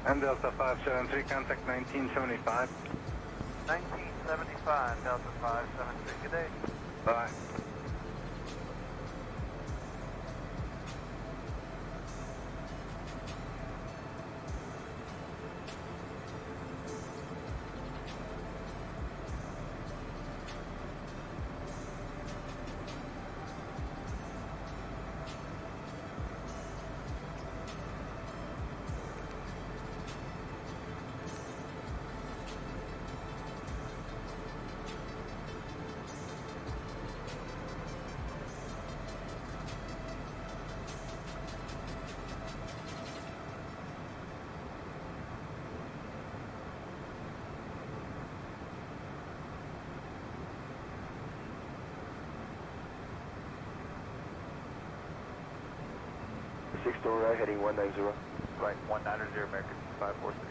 And Delta 573, contact 1975. 1975, Delta 573, good day. Bye. Door right, heading 190. Right, 190, American 546.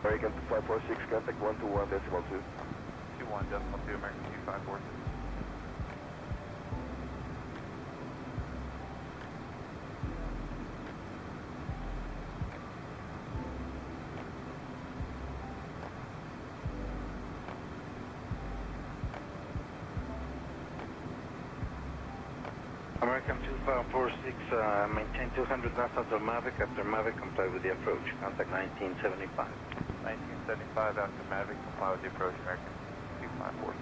American 2546, contact 121.2. 21.2, American 2546. American 2546, maintain 200 knots until Mavic. After Mavic, comply with the approach. Contact 1975. 1975 after Mavic, comply with the approach, American 2546.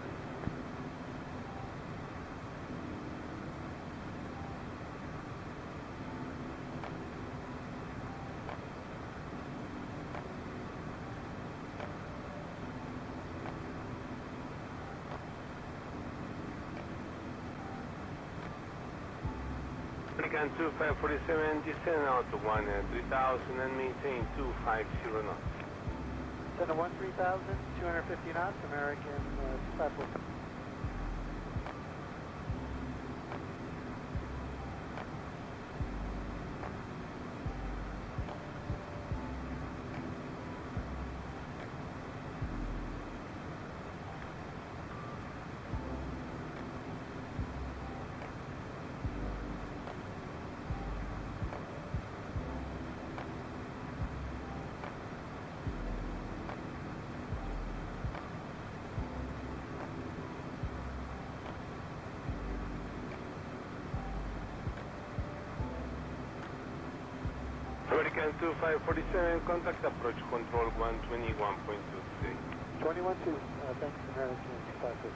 American 2547, descend out to 3000 and maintain 250 knots. Center 13,000, 250 knots, American 2546. American 2547, contact approach control 121.23. 21-2, thanks, American 2546.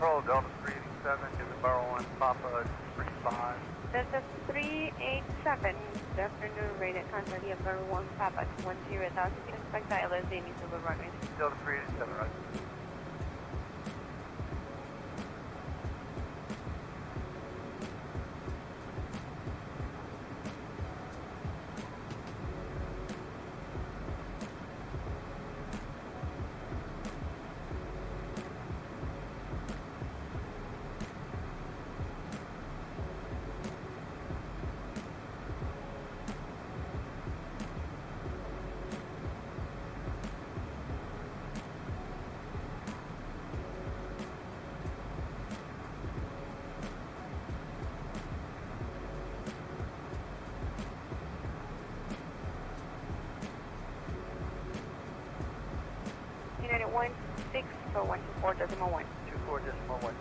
Control, Delta 387, give me Barrel 1, Papa 35. Delta 387, good afternoon, rated contact via Barrel 1 Papa 10,000. Expect ILS aiming to the runway. Delta 387, right. United 16, so 124.1. 24.1.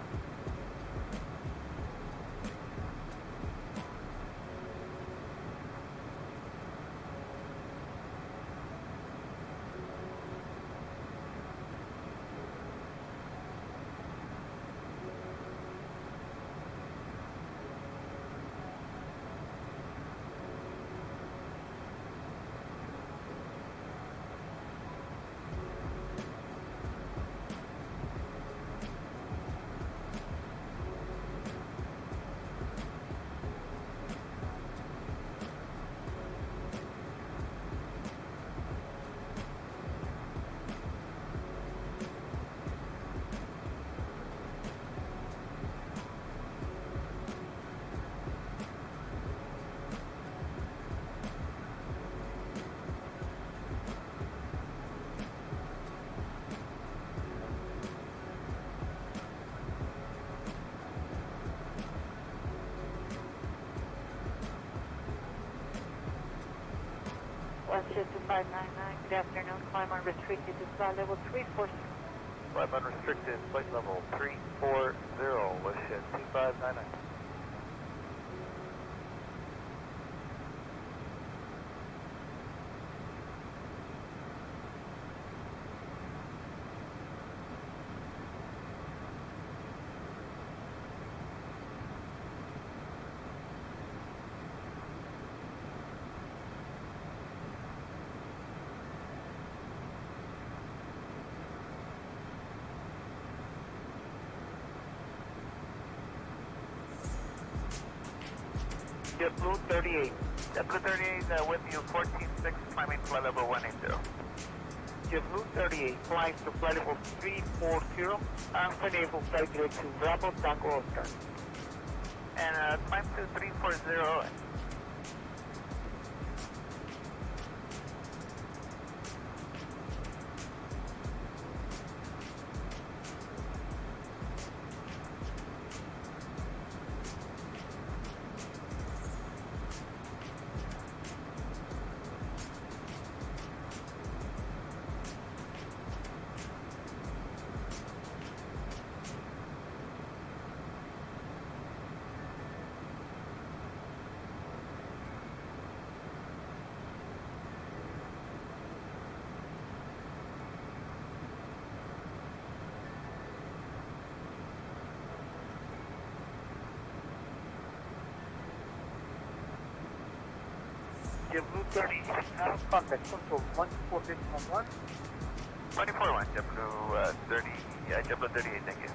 Westjet 2599, good afternoon, climb unrestricted to flight level 340. Climb unrestricted, flight level 340, Westjet 2599. JetBlue 38. JetBlue 38 with you, 14-6, climbing flight level 180. JetBlue 38, flying to flight level 340, and enable flight direct to Bravo Tango Oscar. And climb to 340. JetBlue 30, contact control 14611. 241, JetBlue 30, JetBlue 38, thank you.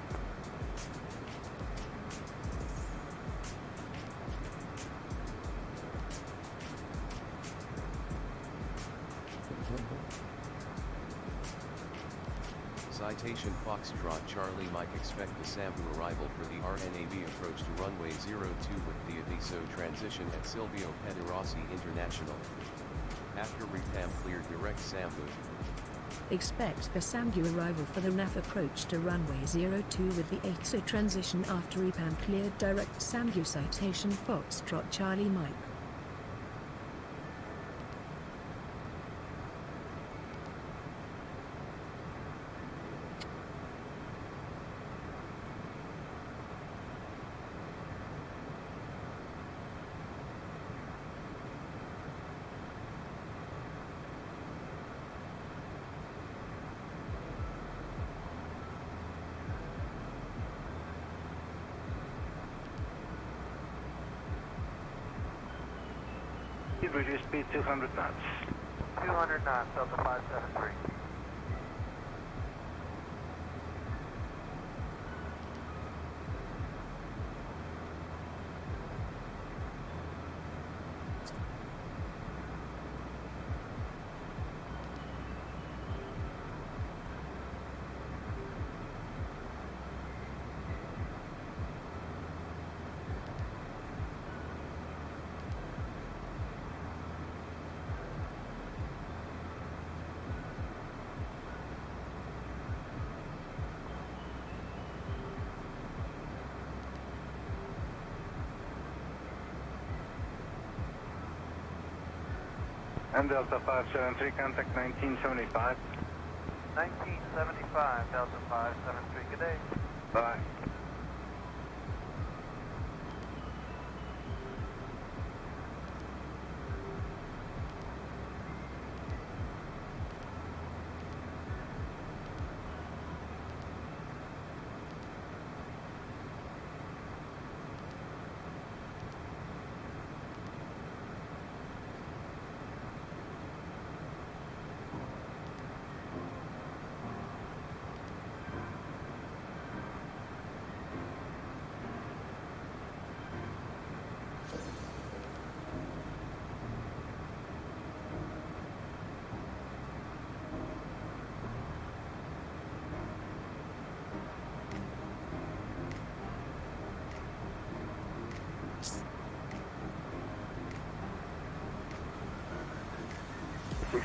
Citation Foxtrot Charlie Mike, expect the Sambu arrival for the RNAV approach to runway 02 with the Aviso transition at Silvio Pederossi International. After repam cleared direct Sambu. Expect the Sambu arrival for the NAF approach to runway 02 with the ATSO transition after repam cleared direct Sambu. Citation Foxtrot Charlie Mike. Reduce speed 200 knots. 200 knots, Delta 573. And Delta 573, contact 1975. 1975, Delta 573, good day. Bye.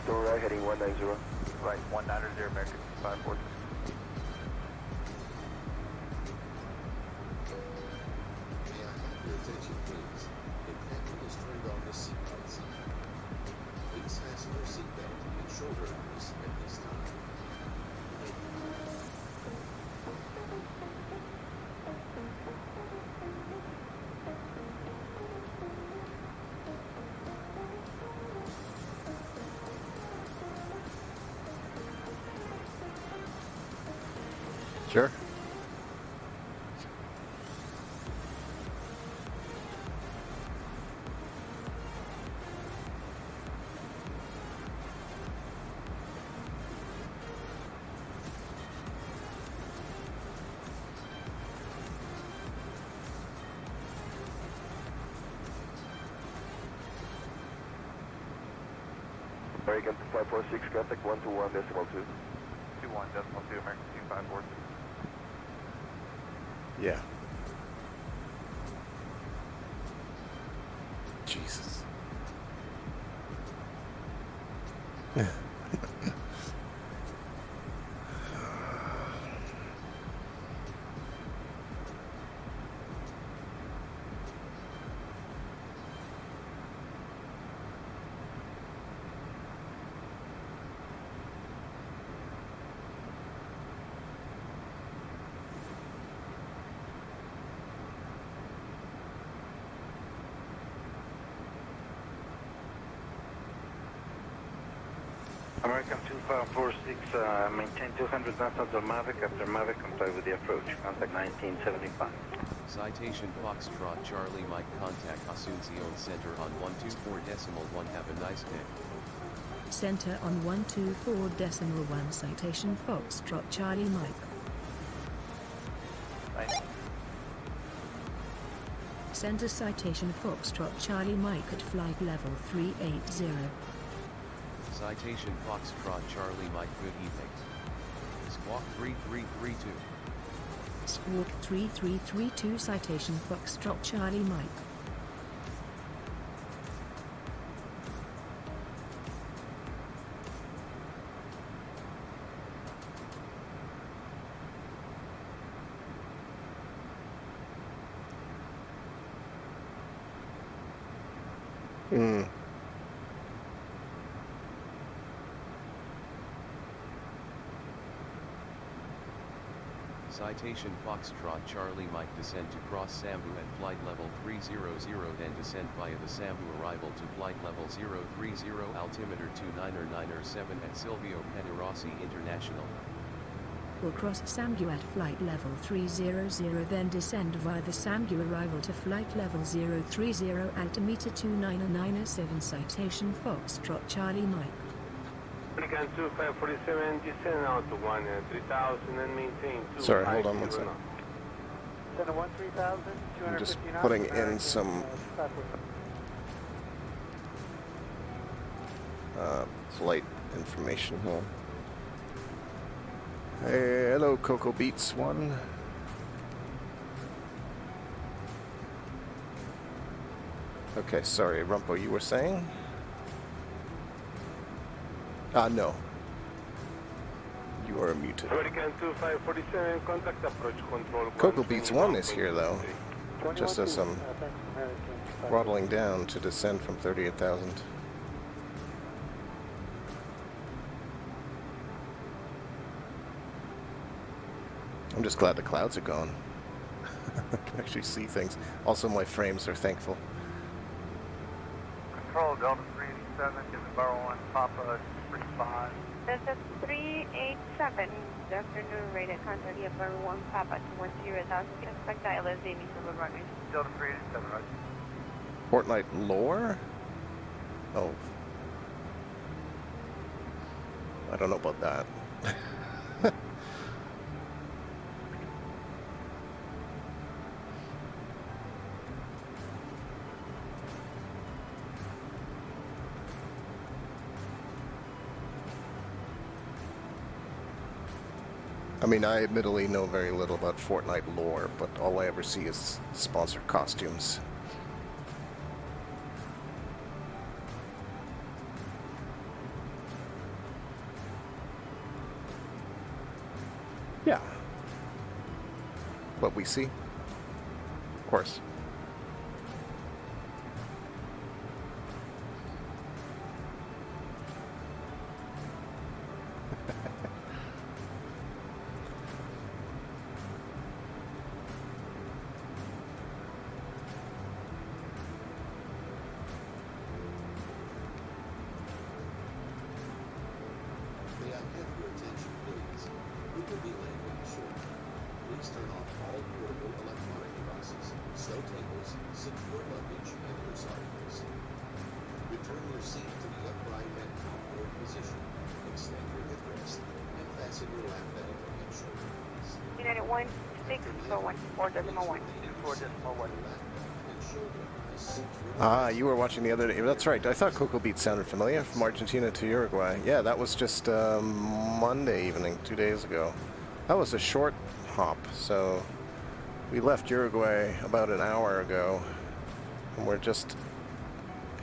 Door right, heading 190. Right, 190, American 546. May I have your attention, please? The captain has turned on the seatbelt sign. Please fasten your seatbelt and shoulder harness at this time. Sure. American 2546, contact 121.2. 21.2, American 2546. Yeah. Jesus. American 2546, maintain 200 knots until Mavic. After Mavic, comply with the approach. Contact 1975. Citation Foxtrot Charlie Mike, contact Asunción Center on 124.1. Have a nice day. Center on 124.1. Citation Foxtrot Charlie Mike. Center citation Foxtrot Charlie Mike at flight level 380. Citation Foxtrot Charlie Mike, good evening. Squawk 3332. Squawk 3332. Citation Foxtrot Charlie Mike. Citation Foxtrot Charlie Mike, descend to cross Sambu at flight level 300, then descend via the Sambu arrival to flight level 030, altimeter 29907 at Silvio Pederossi International. Will cross Sambu at flight level 300, then descend via the Sambu arrival to flight level 030, altimeter 29907. Citation Foxtrot Charlie Mike. American 2547, descend out to 3000 and maintain 250. Sorry, hold on one second. Center 13,000, I'm just 250 knots. putting in American, some flight information here. Hey, hello, Coco Beats 1. Okay, sorry, Rumpo, you were saying? No. You are muted. American 2547, contact approach control. Coco Beats 1 is here, though. 21 Just as I'm thanks, American. throttling down to descend from 38,000. I'm just glad the clouds are gone. I can actually see things. Also, my frames are thankful. Control Delta 387, give the Barrow 1 Papa 35. Delta 387, good afternoon, rated contact via Barrow 1 Papa 210,000. Expect ILSD Silver runway. Delta 387, right? Fortnite lore? Oh. I don't know about that. I mean, I admittedly know very little about Fortnite lore, but all I ever see is sponsored costumes. Yeah. What we see? Of course. May I have your attention, please? We will be landing shortly. Please turn off all portable electronic devices, stow tables, secure luggage, and loose articles. Return your seat to the upright and outboard position. Extend your headrest and fasten your lap belt and shoulder bags. United 16, so 14.1. 24.1. Lap belt and shoulder Ah, you were watching the other day. That's right. I thought Cocoa Beach sounded familiar. From Argentina to Uruguay. Yeah, that was just Monday evening, 2 days ago. That was a short hop. So we left Uruguay about an hour ago, and we're just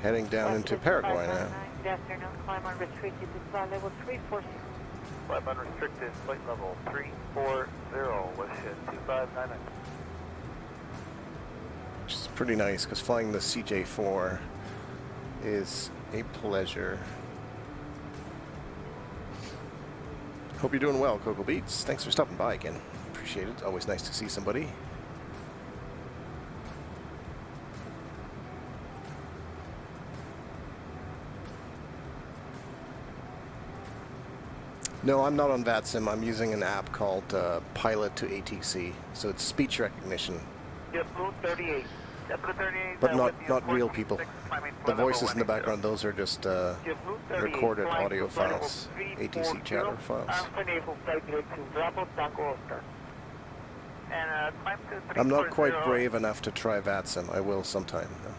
heading down into Paraguay now. Good afternoon. Climb unrestricted to flight level 346. Climb unrestricted, flight level 340, wish it 2599. Which is pretty nice, because flying the CJ4 is a pleasure. Hope you're doing well, Cocoa Beats. Thanks for stopping by again. Appreciate it. Always nice to see somebody. No, I'm not on VATSIM. I'm using an app called Pilot to ATC. So it's speech recognition. JetBlue 38. JetBlue 38. But not real people. The voices in the background, those are just recorded audio files, ATC chatter files. I'm not quite brave enough to try VATSIM. I will sometime, though.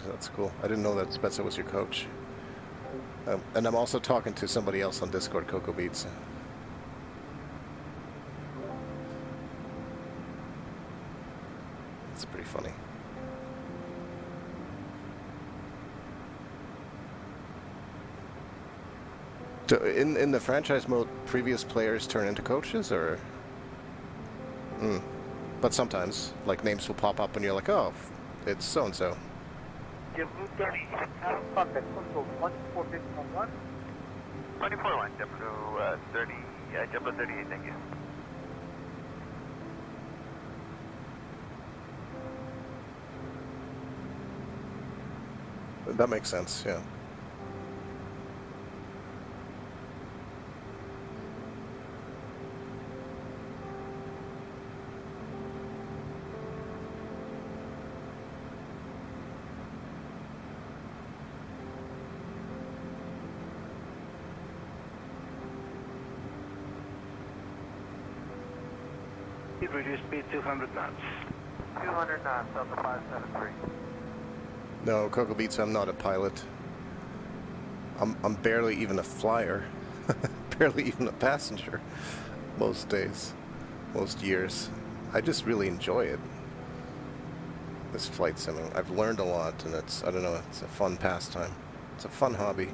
That's cool. I didn't know that Spezza was your coach. And I'm also talking to somebody else on Discord, Cocoa Beats. It's pretty funny. So in the franchise mode, previous players turn into coaches, or? But sometimes, like, names will pop up and you're like, oh, it's so-and-so. JetBlue 30, contact control 14611. 24-1, JetBlue 30, JetBlue 38, thank you. That makes sense, yeah. Reduce speed 200 knots. 200 knots, Delta 573. No, Cocoa Beats, I'm not a pilot. I'm barely even a flyer. Barely even a passenger. Most days. Most years. I just really enjoy it. This flight simming. I've learned a lot, and it's, I don't know, it's a fun pastime. It's a fun hobby.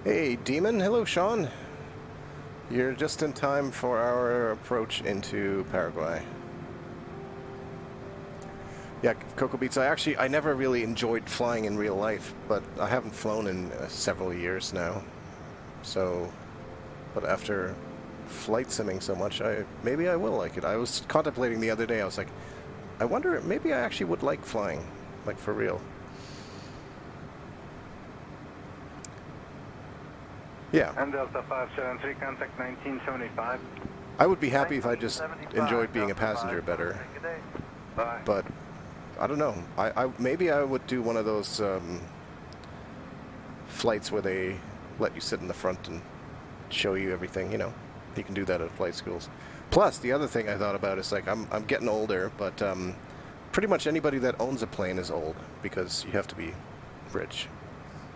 Hey, Demon. Hello, Sean. You're just in time for our approach into Paraguay. Yeah, Cocoa Beats, I never really enjoyed flying in real life, but I haven't flown in several years now. So, but after flight simming so much, maybe I will like it. I was contemplating the other day, I was like, I wonder, maybe I actually would like flying, like for real. Yeah. And Delta 573, contact 1975. I would be happy if I just enjoyed being a passenger better. Bye. But I don't know. Maybe I would do one of those flights where they let you sit in the front and show you everything. You know, you can do that at flight schools. Plus, the other thing I thought about is, like, I'm getting older, but pretty much anybody that owns a plane is old because you have to be rich.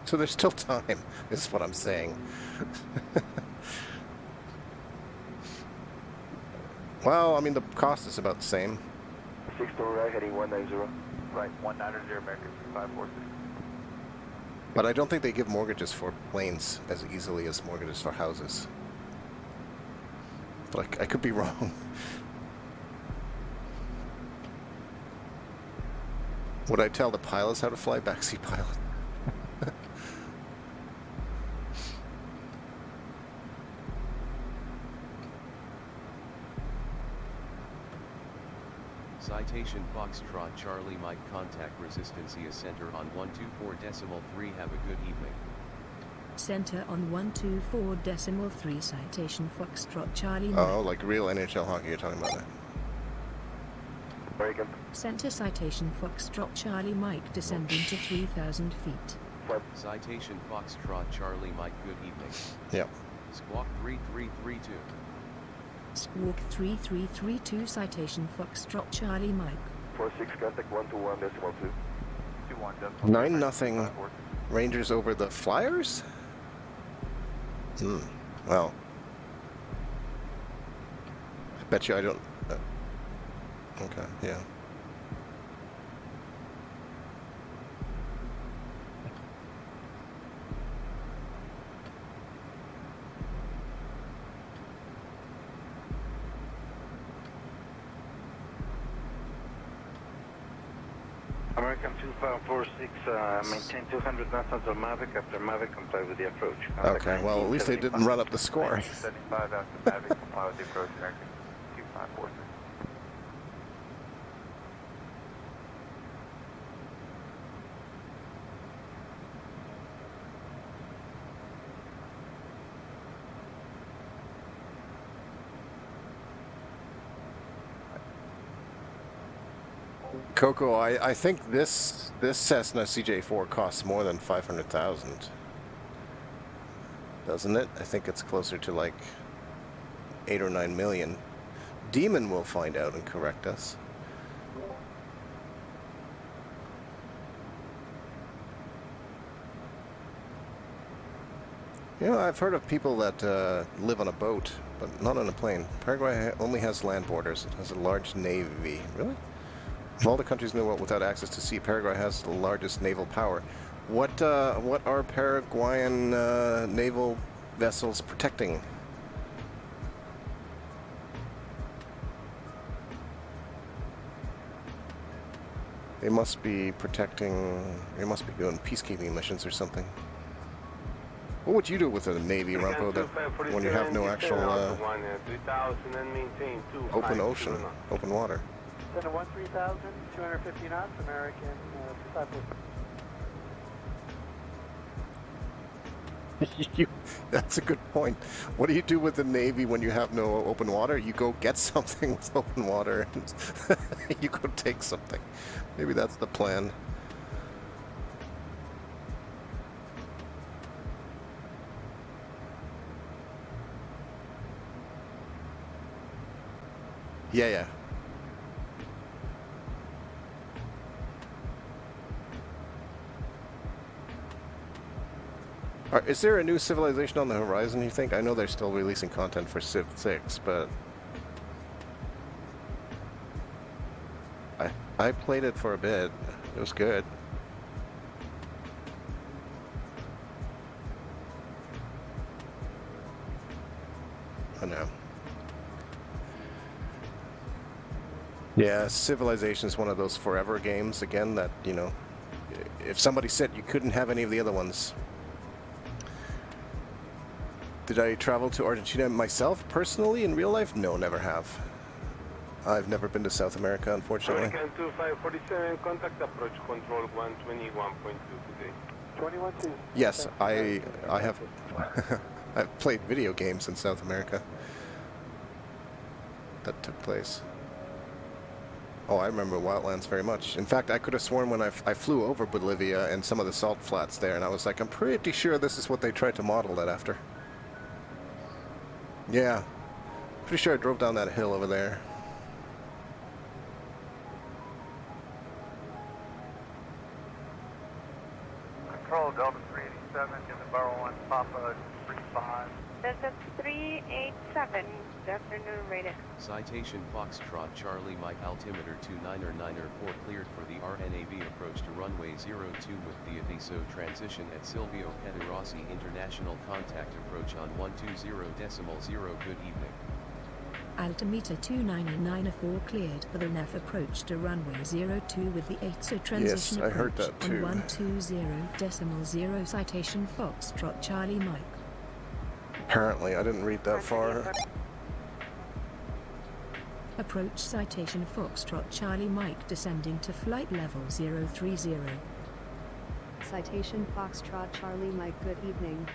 So there's still time, is what I'm saying. Well, I mean, the cost is about the same. 6-door right, heading 190. Right, 190 American 546. But I don't think they give mortgages for planes as easily as mortgages for houses. But I could be wrong. Would I tell the pilots how to fly? Backseat pilot. Citation Foxtrot Charlie Mike contact Resistencia Center on 124.3. Have a good evening. Center on 124.3 citation Foxtrot Charlie Mike. Oh, like real NHL hockey you're talking about that. American. Center citation Foxtrot Charlie Mike descending to 3,000 feet. Citation Foxtrot Charlie Mike, good evening. Yep. Squawk 3332. Squawk 3332 citation Foxtrot Charlie Mike. 46 contact 121.2. 9-0 Rangers over the Flyers? Well. I bet you I don't... okay, yeah. American 2546, maintain 200 knots until Mavic. After Mavic, comply with the approach. Okay, well, at least they didn't run up the score. 75 after Mavic, comply with the approach, American 2546. Coco, I think this Cessna CJ4 costs more than 500,000. Doesn't it? I think it's closer to like 8 or 9 million. Demon will find out and correct us. You know, I've heard of people that live on a boat, but not on a plane. Paraguay only has land borders. It has a large navy. Really? Of all the countries in the world without access to sea, Paraguay has the largest naval power. What are Paraguayan naval vessels protecting? They must be protecting... They must be doing peacekeeping missions or something. What would you do with a Navy, Rumpo, that when you have no actual open ocean, open water? Center 13,000, 250 knots, American 2546. That's a good point. What do you do with the Navy when you have no open water? You go get something with open water and you go take something. Maybe that's the plan. Yeah. Is there a new civilization on the horizon, you think? I know they're still releasing content for Civ 6, but... I played it for a bit. It was good. I know. Yeah, Civilization is one of those forever games, again, that, you know, if somebody said you couldn't have any of the other ones. Did I travel to Argentina myself, personally, in real life? No, never have. I've never been to South America, unfortunately. American 2547, contact approach control 121.2 today. 21-2. Yes, I have I've played video games in South America. That took place. Oh, I remember Wildlands very much. In fact, I could have sworn when I flew over Bolivia and some of the salt flats there, and I was like, I'm pretty sure this is what they tried to model that after. Yeah. Pretty sure I drove down that hill over there. Control Delta 387, give the Barrel 1 Papa 35. Delta 387, good afternoon, rated. Citation Foxtrot Charlie Mike altimeter 29904 cleared for the RNAV approach to runway 02 with the Aviso transition at Silvio Pederossi International contact approach on 120.0. Good evening. Altimeter 29904 cleared for the NAF approach to runway 02 with the AITSO transition Yes, I heard approach that too. on 120.0 citation Foxtrot Charlie Mike. Apparently, I didn't read that far. Approach citation Foxtrot Charlie Mike descending to flight level 030. Citation Foxtrot Charlie Mike, good evening.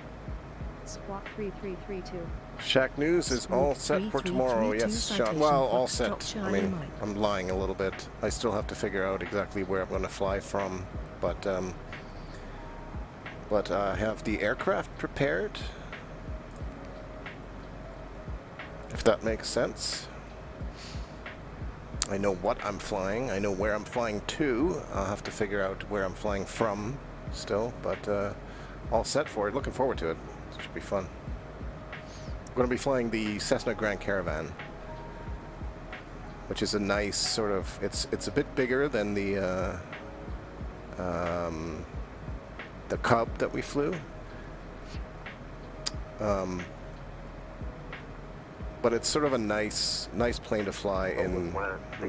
squawk 3332. Shack News is all set for tomorrow. Yes, Sean. Well, all set. I mean, I'm lying a little bit. I still have to figure out exactly where I'm going to fly from, but I have the aircraft prepared, if that makes sense. I know what I'm flying. I know where I'm flying to. I'll have to figure out where I'm flying from still, but all set for it. Looking forward to it. It should be fun. I'm going to be flying the Cessna Grand Caravan, which is a nice sort of, it's a bit bigger than the Cub that we flew. But it's sort of a nice plane to fly in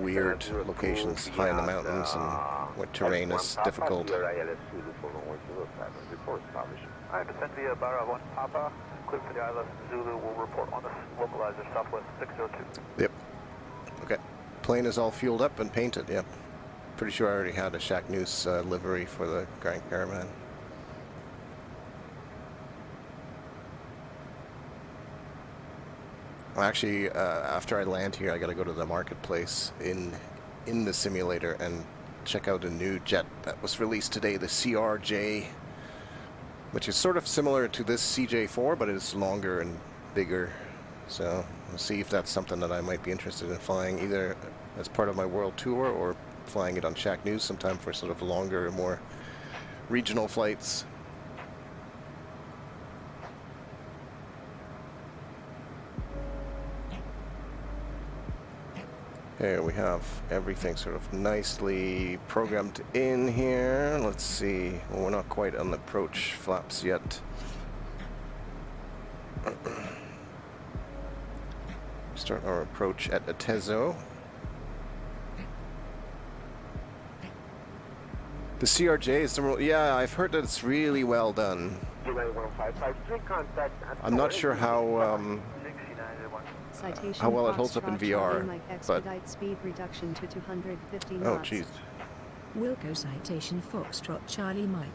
weird locations, high in the mountains and where terrain is difficult. I descend via Barra 1 Papa, clear for the ILS Zulu, will report on the localizer Southwest 602. Yep. Okay. Plane is all fueled up and painted, yep. Pretty sure I already had a Shack News livery for the Grand Caravan. Actually, after I land here, I got to go to the marketplace in the simulator and check out a new jet that was released today, the CRJ, which is sort of similar to this CJ4, but it's longer and bigger. So we'll see if that's something that I might be interested in flying, either as part of my world tour or flying it on Shack News sometime for sort of longer, more regional flights. Here we have everything sort of nicely programmed in here. Let's see. Well, we're not quite on the approach flaps yet. Start our approach at Atezo. The CRJ is the... Yeah, I've heard that it's really well done. I'm not sure how well it holds up in VR, but... Speed reduction to 250 knots. Oh, jeez. Wilco Citation Foxtrot Charlie Mike.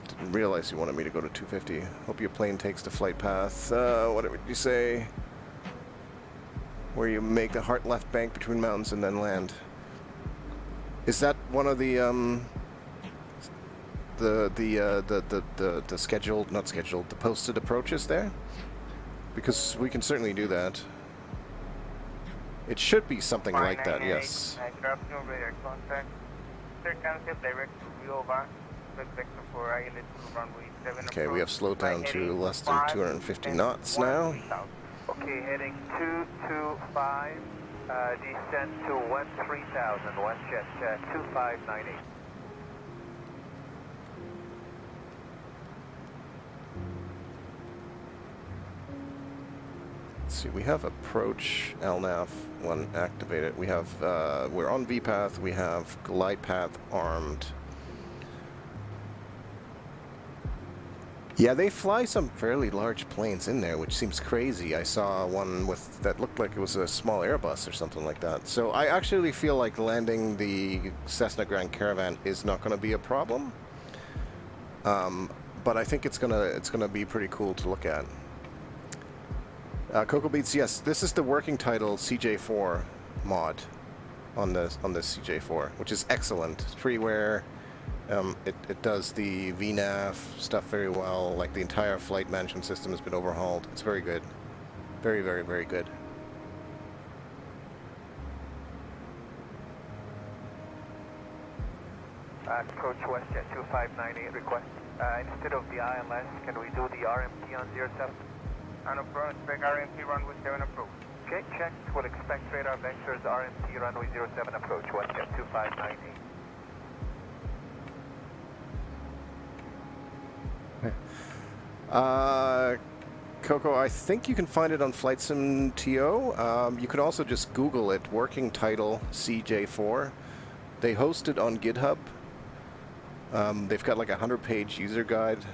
Didn't realize you wanted me to go to 250. Hope your plane takes the flight path. What did you say? Where you make a hard left bank between mountains and then land. Is that one of the scheduled, not scheduled, the posted approaches there? Because we can certainly do that. It should be something like that, yes. Good afternoon, radar contact. Third concept, direct to Rio Van. Vector for ILS to runway 7. Okay, we have slowed down to less than 250 knots now. Okay, heading 225, descend to 13,000, WestJet 2598. Let's see, we have approach LNAV 1 activated. We have, we're on VPath, we have glide path armed. Yeah, they fly some fairly large planes in there, which seems crazy. I saw one with that looked like it was a small Airbus or something like that. So I actually feel like landing the Cessna Grand Caravan is not going to be a problem. But I think it's gonna be pretty cool to look at. Cocoa Beats, yes, this is the working title CJ4 mod on this CJ4, which is excellent. It's freeware. It does the VNAV stuff very well. Like the entire flight management system has been overhauled. It's very good. Very, very, very good. Approach WestJet 2598 request. Instead of the ILS, can we do the RMT on 07? On approach, expect RMT runway 7 approach. Okay, checked. We'll expect radar vectors RMT runway 07 approach, WestJet 2598. Coco, I think you can find it on Flight Sim TO. You could also just Google it, working title CJ4. They host it on GitHub. They've got like a 100-page user guide.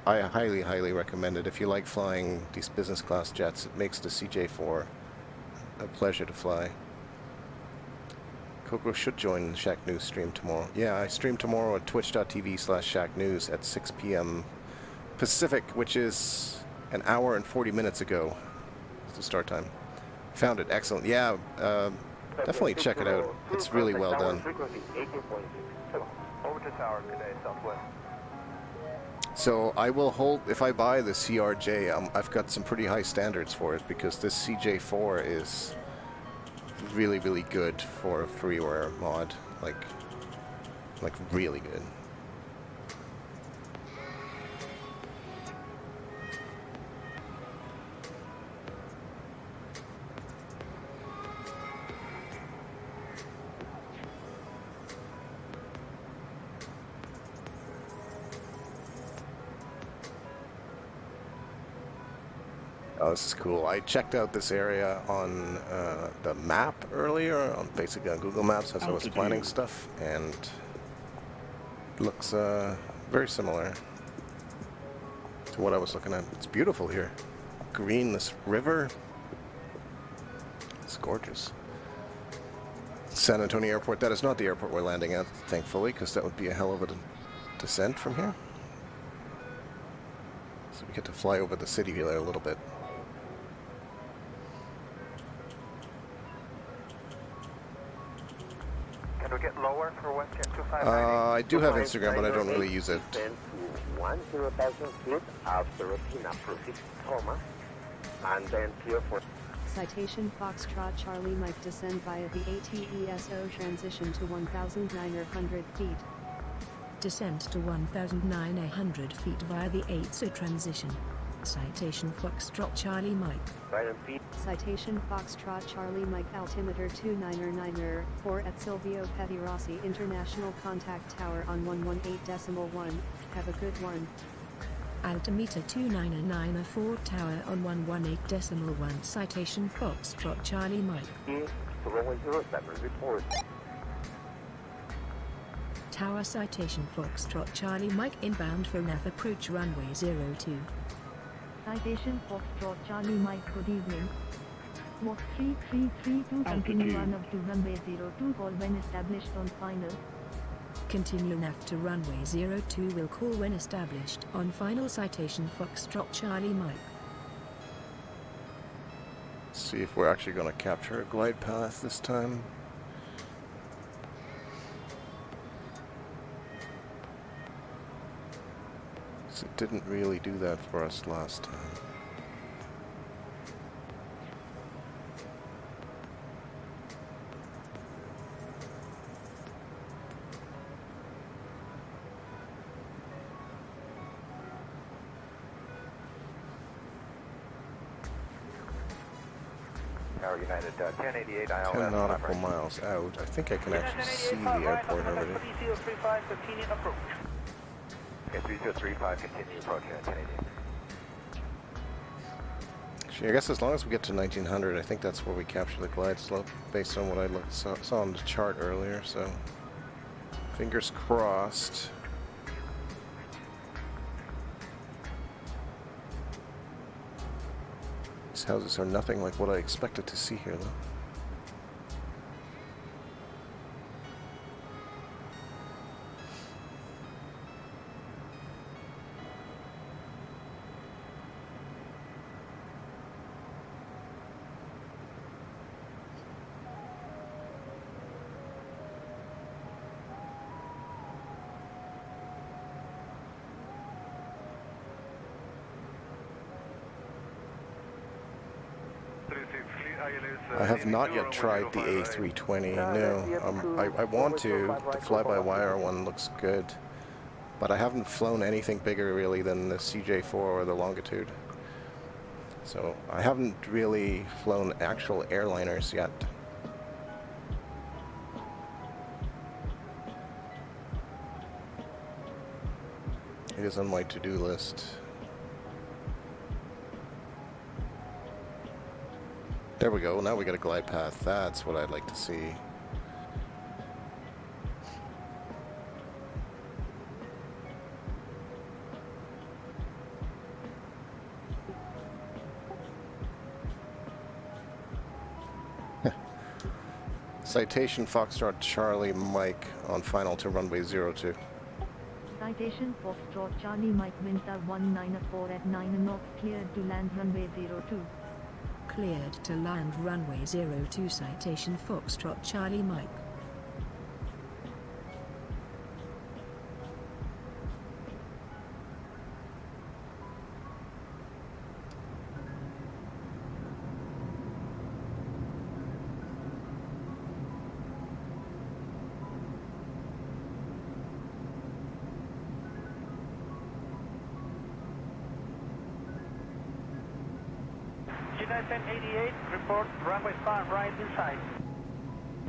I highly, highly recommend it. If you like flying these business class jets, it makes the CJ4 a pleasure to fly. Coco should join the Shack News stream tomorrow. Yeah, I stream tomorrow at twitch.tv/Shack News at 6 p.m. Pacific, which is an hour and 40 minutes ago. It's the start time. Found it. Excellent. Yeah, definitely check it out. It's really well done. Over to tower, good day, southwest. So I will hold, if I buy the CRJ, I've got some pretty high standards for it because this CJ4 is really, really good for a freeware mod. Like really good. Oh, this is cool. I checked out this area on the map earlier, basically on Google Maps as I was planning stuff, and it looks very similar to what I was looking at. It's beautiful here. Green, this river. It's gorgeous. San Antonio Airport. That is not the airport we're landing at, thankfully, because that would be a hell of a descent from here. So we get to fly over the city here a little bit. Can we get lower for WestJet 259? I do have Instagram, but I don't really use it. 10,000 feet after routine approach Thomas, and then clear for Citation Foxtrot Charlie Mike descend via the ATESO transition to 1,900 feet. Descent to 1,900 feet via the ATESO transition. Citation Foxtrot Charlie Mike. Citation Foxtrot Charlie Mike altimeter 299er, 4 at Silvio Pettirossi International Contact Tower on 118.1. Have a good one. Altimeter 299er, 4 tower on 118.1. Citation Foxtrot Charlie Mike. runway 07 report. Tower citation Foxtrot Charlie Mike inbound for nav approach runway 02. Citation Foxtrot Charlie Mike, good evening. Walk 3332 continue run up to runway 02, call when established on final. Continue nav to runway 02, will call when established on final. Citation Foxtrot Charlie Mike. See if we're actually going to capture a glide path this time. So it didn't really do that for us last time. Tower United, 1088 ILS. 10 nautical miles out. I think I can actually see the airport already. Okay, 3035, continue approach at 1088. Actually, I guess as long as we get to 1900, I think that's where we capture the glide slope, based on what I saw on the chart earlier, so fingers crossed. These houses are nothing like what I expected to see here, though. I have not yet tried the A320, no. I want to. The fly-by-wire one looks good. But I haven't flown anything bigger, really, than the CJ4 or the Longitude. So I haven't really flown actual airliners yet. It is on my to-do list. There we go, now we got a glide path. That's what I'd like to see. Citation Foxtrot Charlie Mike on final to runway 02. Citation Foxtrot Charlie Mike winds are 194 at 9 knots, cleared to land runway 02. Cleared to land runway 02. Citation Foxtrot Charlie Mike. United 1088, report runway 5 right inside.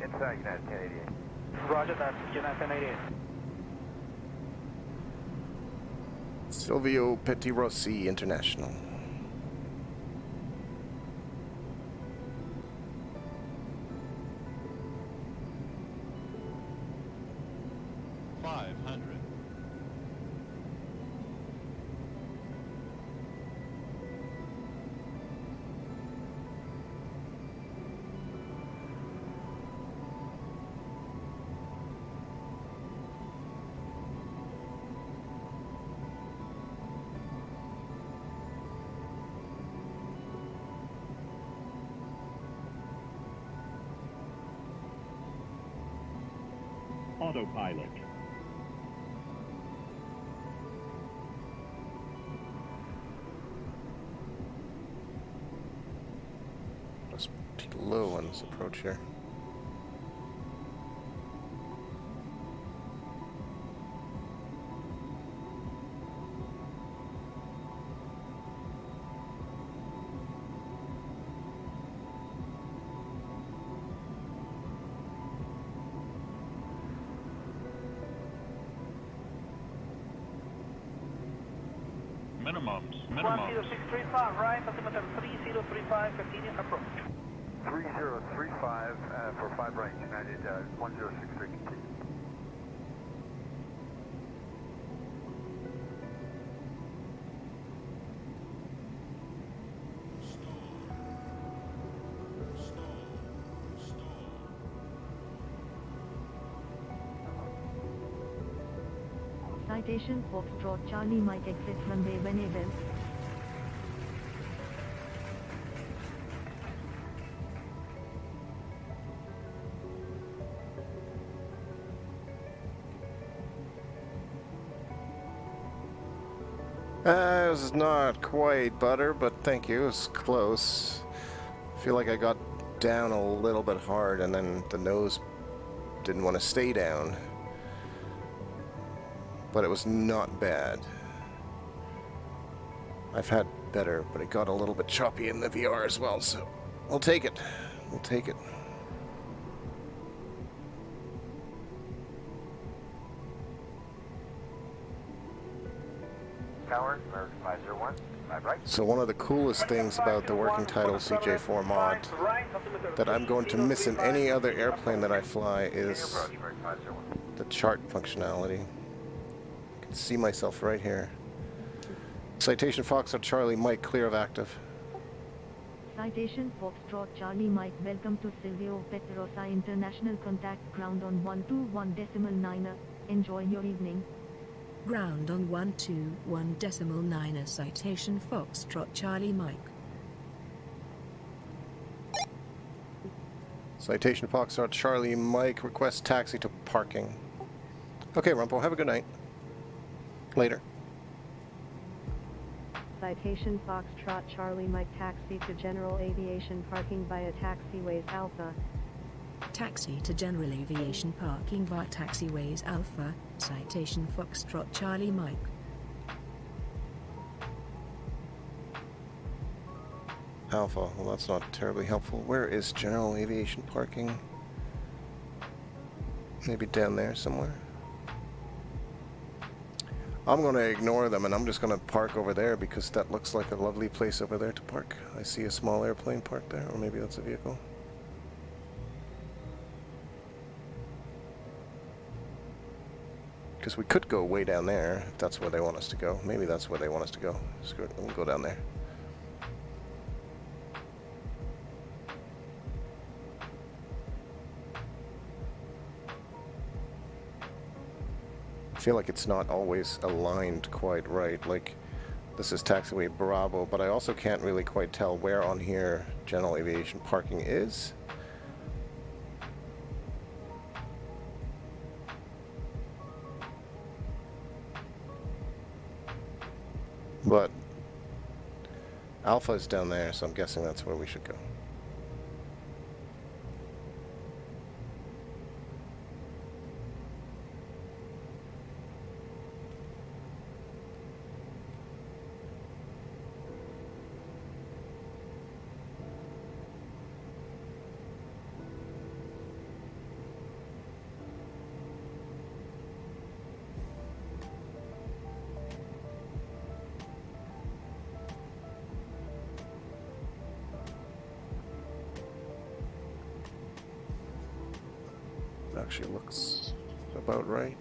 Inside, United 1088. Roger that, United 1088. Silvio Pettirossi International. Autopilot. That's pretty low on this approach here. Minimums. 10635, right, altimeter 3035, continuous approach. 3035 for 5 right, United 1063, continue. Citation Foxtrot Charlie Mike exit runway whenever. It was not quite butter, but thank you, it was close. I feel like I got down a little bit hard and then the nose didn't want to stay down. But it was not bad. I've had better, but it got a little bit choppy in the VR as well, so we'll take it. We'll take it. Tower, American 501, 5 right. So one of the coolest things about the working title CJ4 mod that I'm going to miss in any other airplane that I fly is the chart functionality. I can see myself right here. Citation Foxtrot Charlie Mike, clear of active. Citation Foxtrot Charlie Mike, welcome to Silvio Pettirossi International Contact Ground on 121.9. Enjoy your evening. Ground on 121.9. Citation Foxtrot Charlie Mike. Citation Foxtrot Charlie Mike, request taxi to parking. Okay, Rumpo, have a good night. Later. Citation Foxtrot Charlie Mike, taxi to General Aviation parking via taxiways Alpha. Taxi to General Aviation parking via taxiways Alpha. Citation Foxtrot Charlie Mike. Alpha, well that's not terribly helpful. Where is General Aviation parking? Maybe down there somewhere? I'm going to ignore them and I'm just going to park over there because that looks like a lovely place over there to park. I see a small airplane parked there, or maybe that's a vehicle. Because we could go way down there if that's where they want us to go. Maybe that's where they want us to go. Screw it, we'll go down there. feel like it's not always aligned quite right. Like, this is taxiway Bravo, but I also can't really quite tell where on here general aviation parking is. But Alpha is down there, so I'm guessing that's where we should go. Actually looks about right.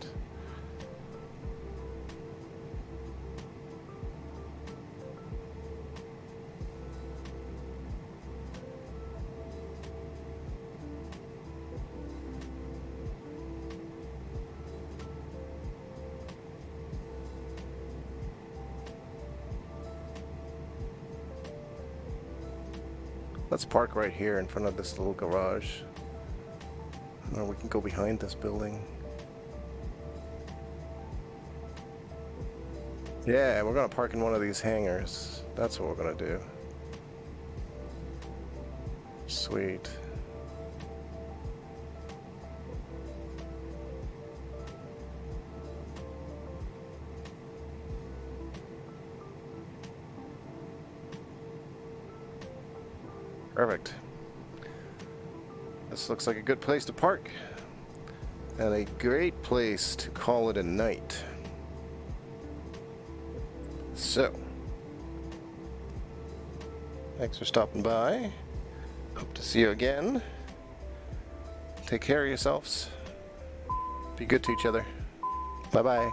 Let's park right here in front of this little garage. Or we can go behind this building. Yeah, we're gonna park in one of these hangars. That's what we're gonna do. Sweet. Perfect. This looks like a good place to park, and a great place to call it a night. So, thanks for stopping by. Hope to see you again. Take care of yourselves. Be good to each other. Bye-bye.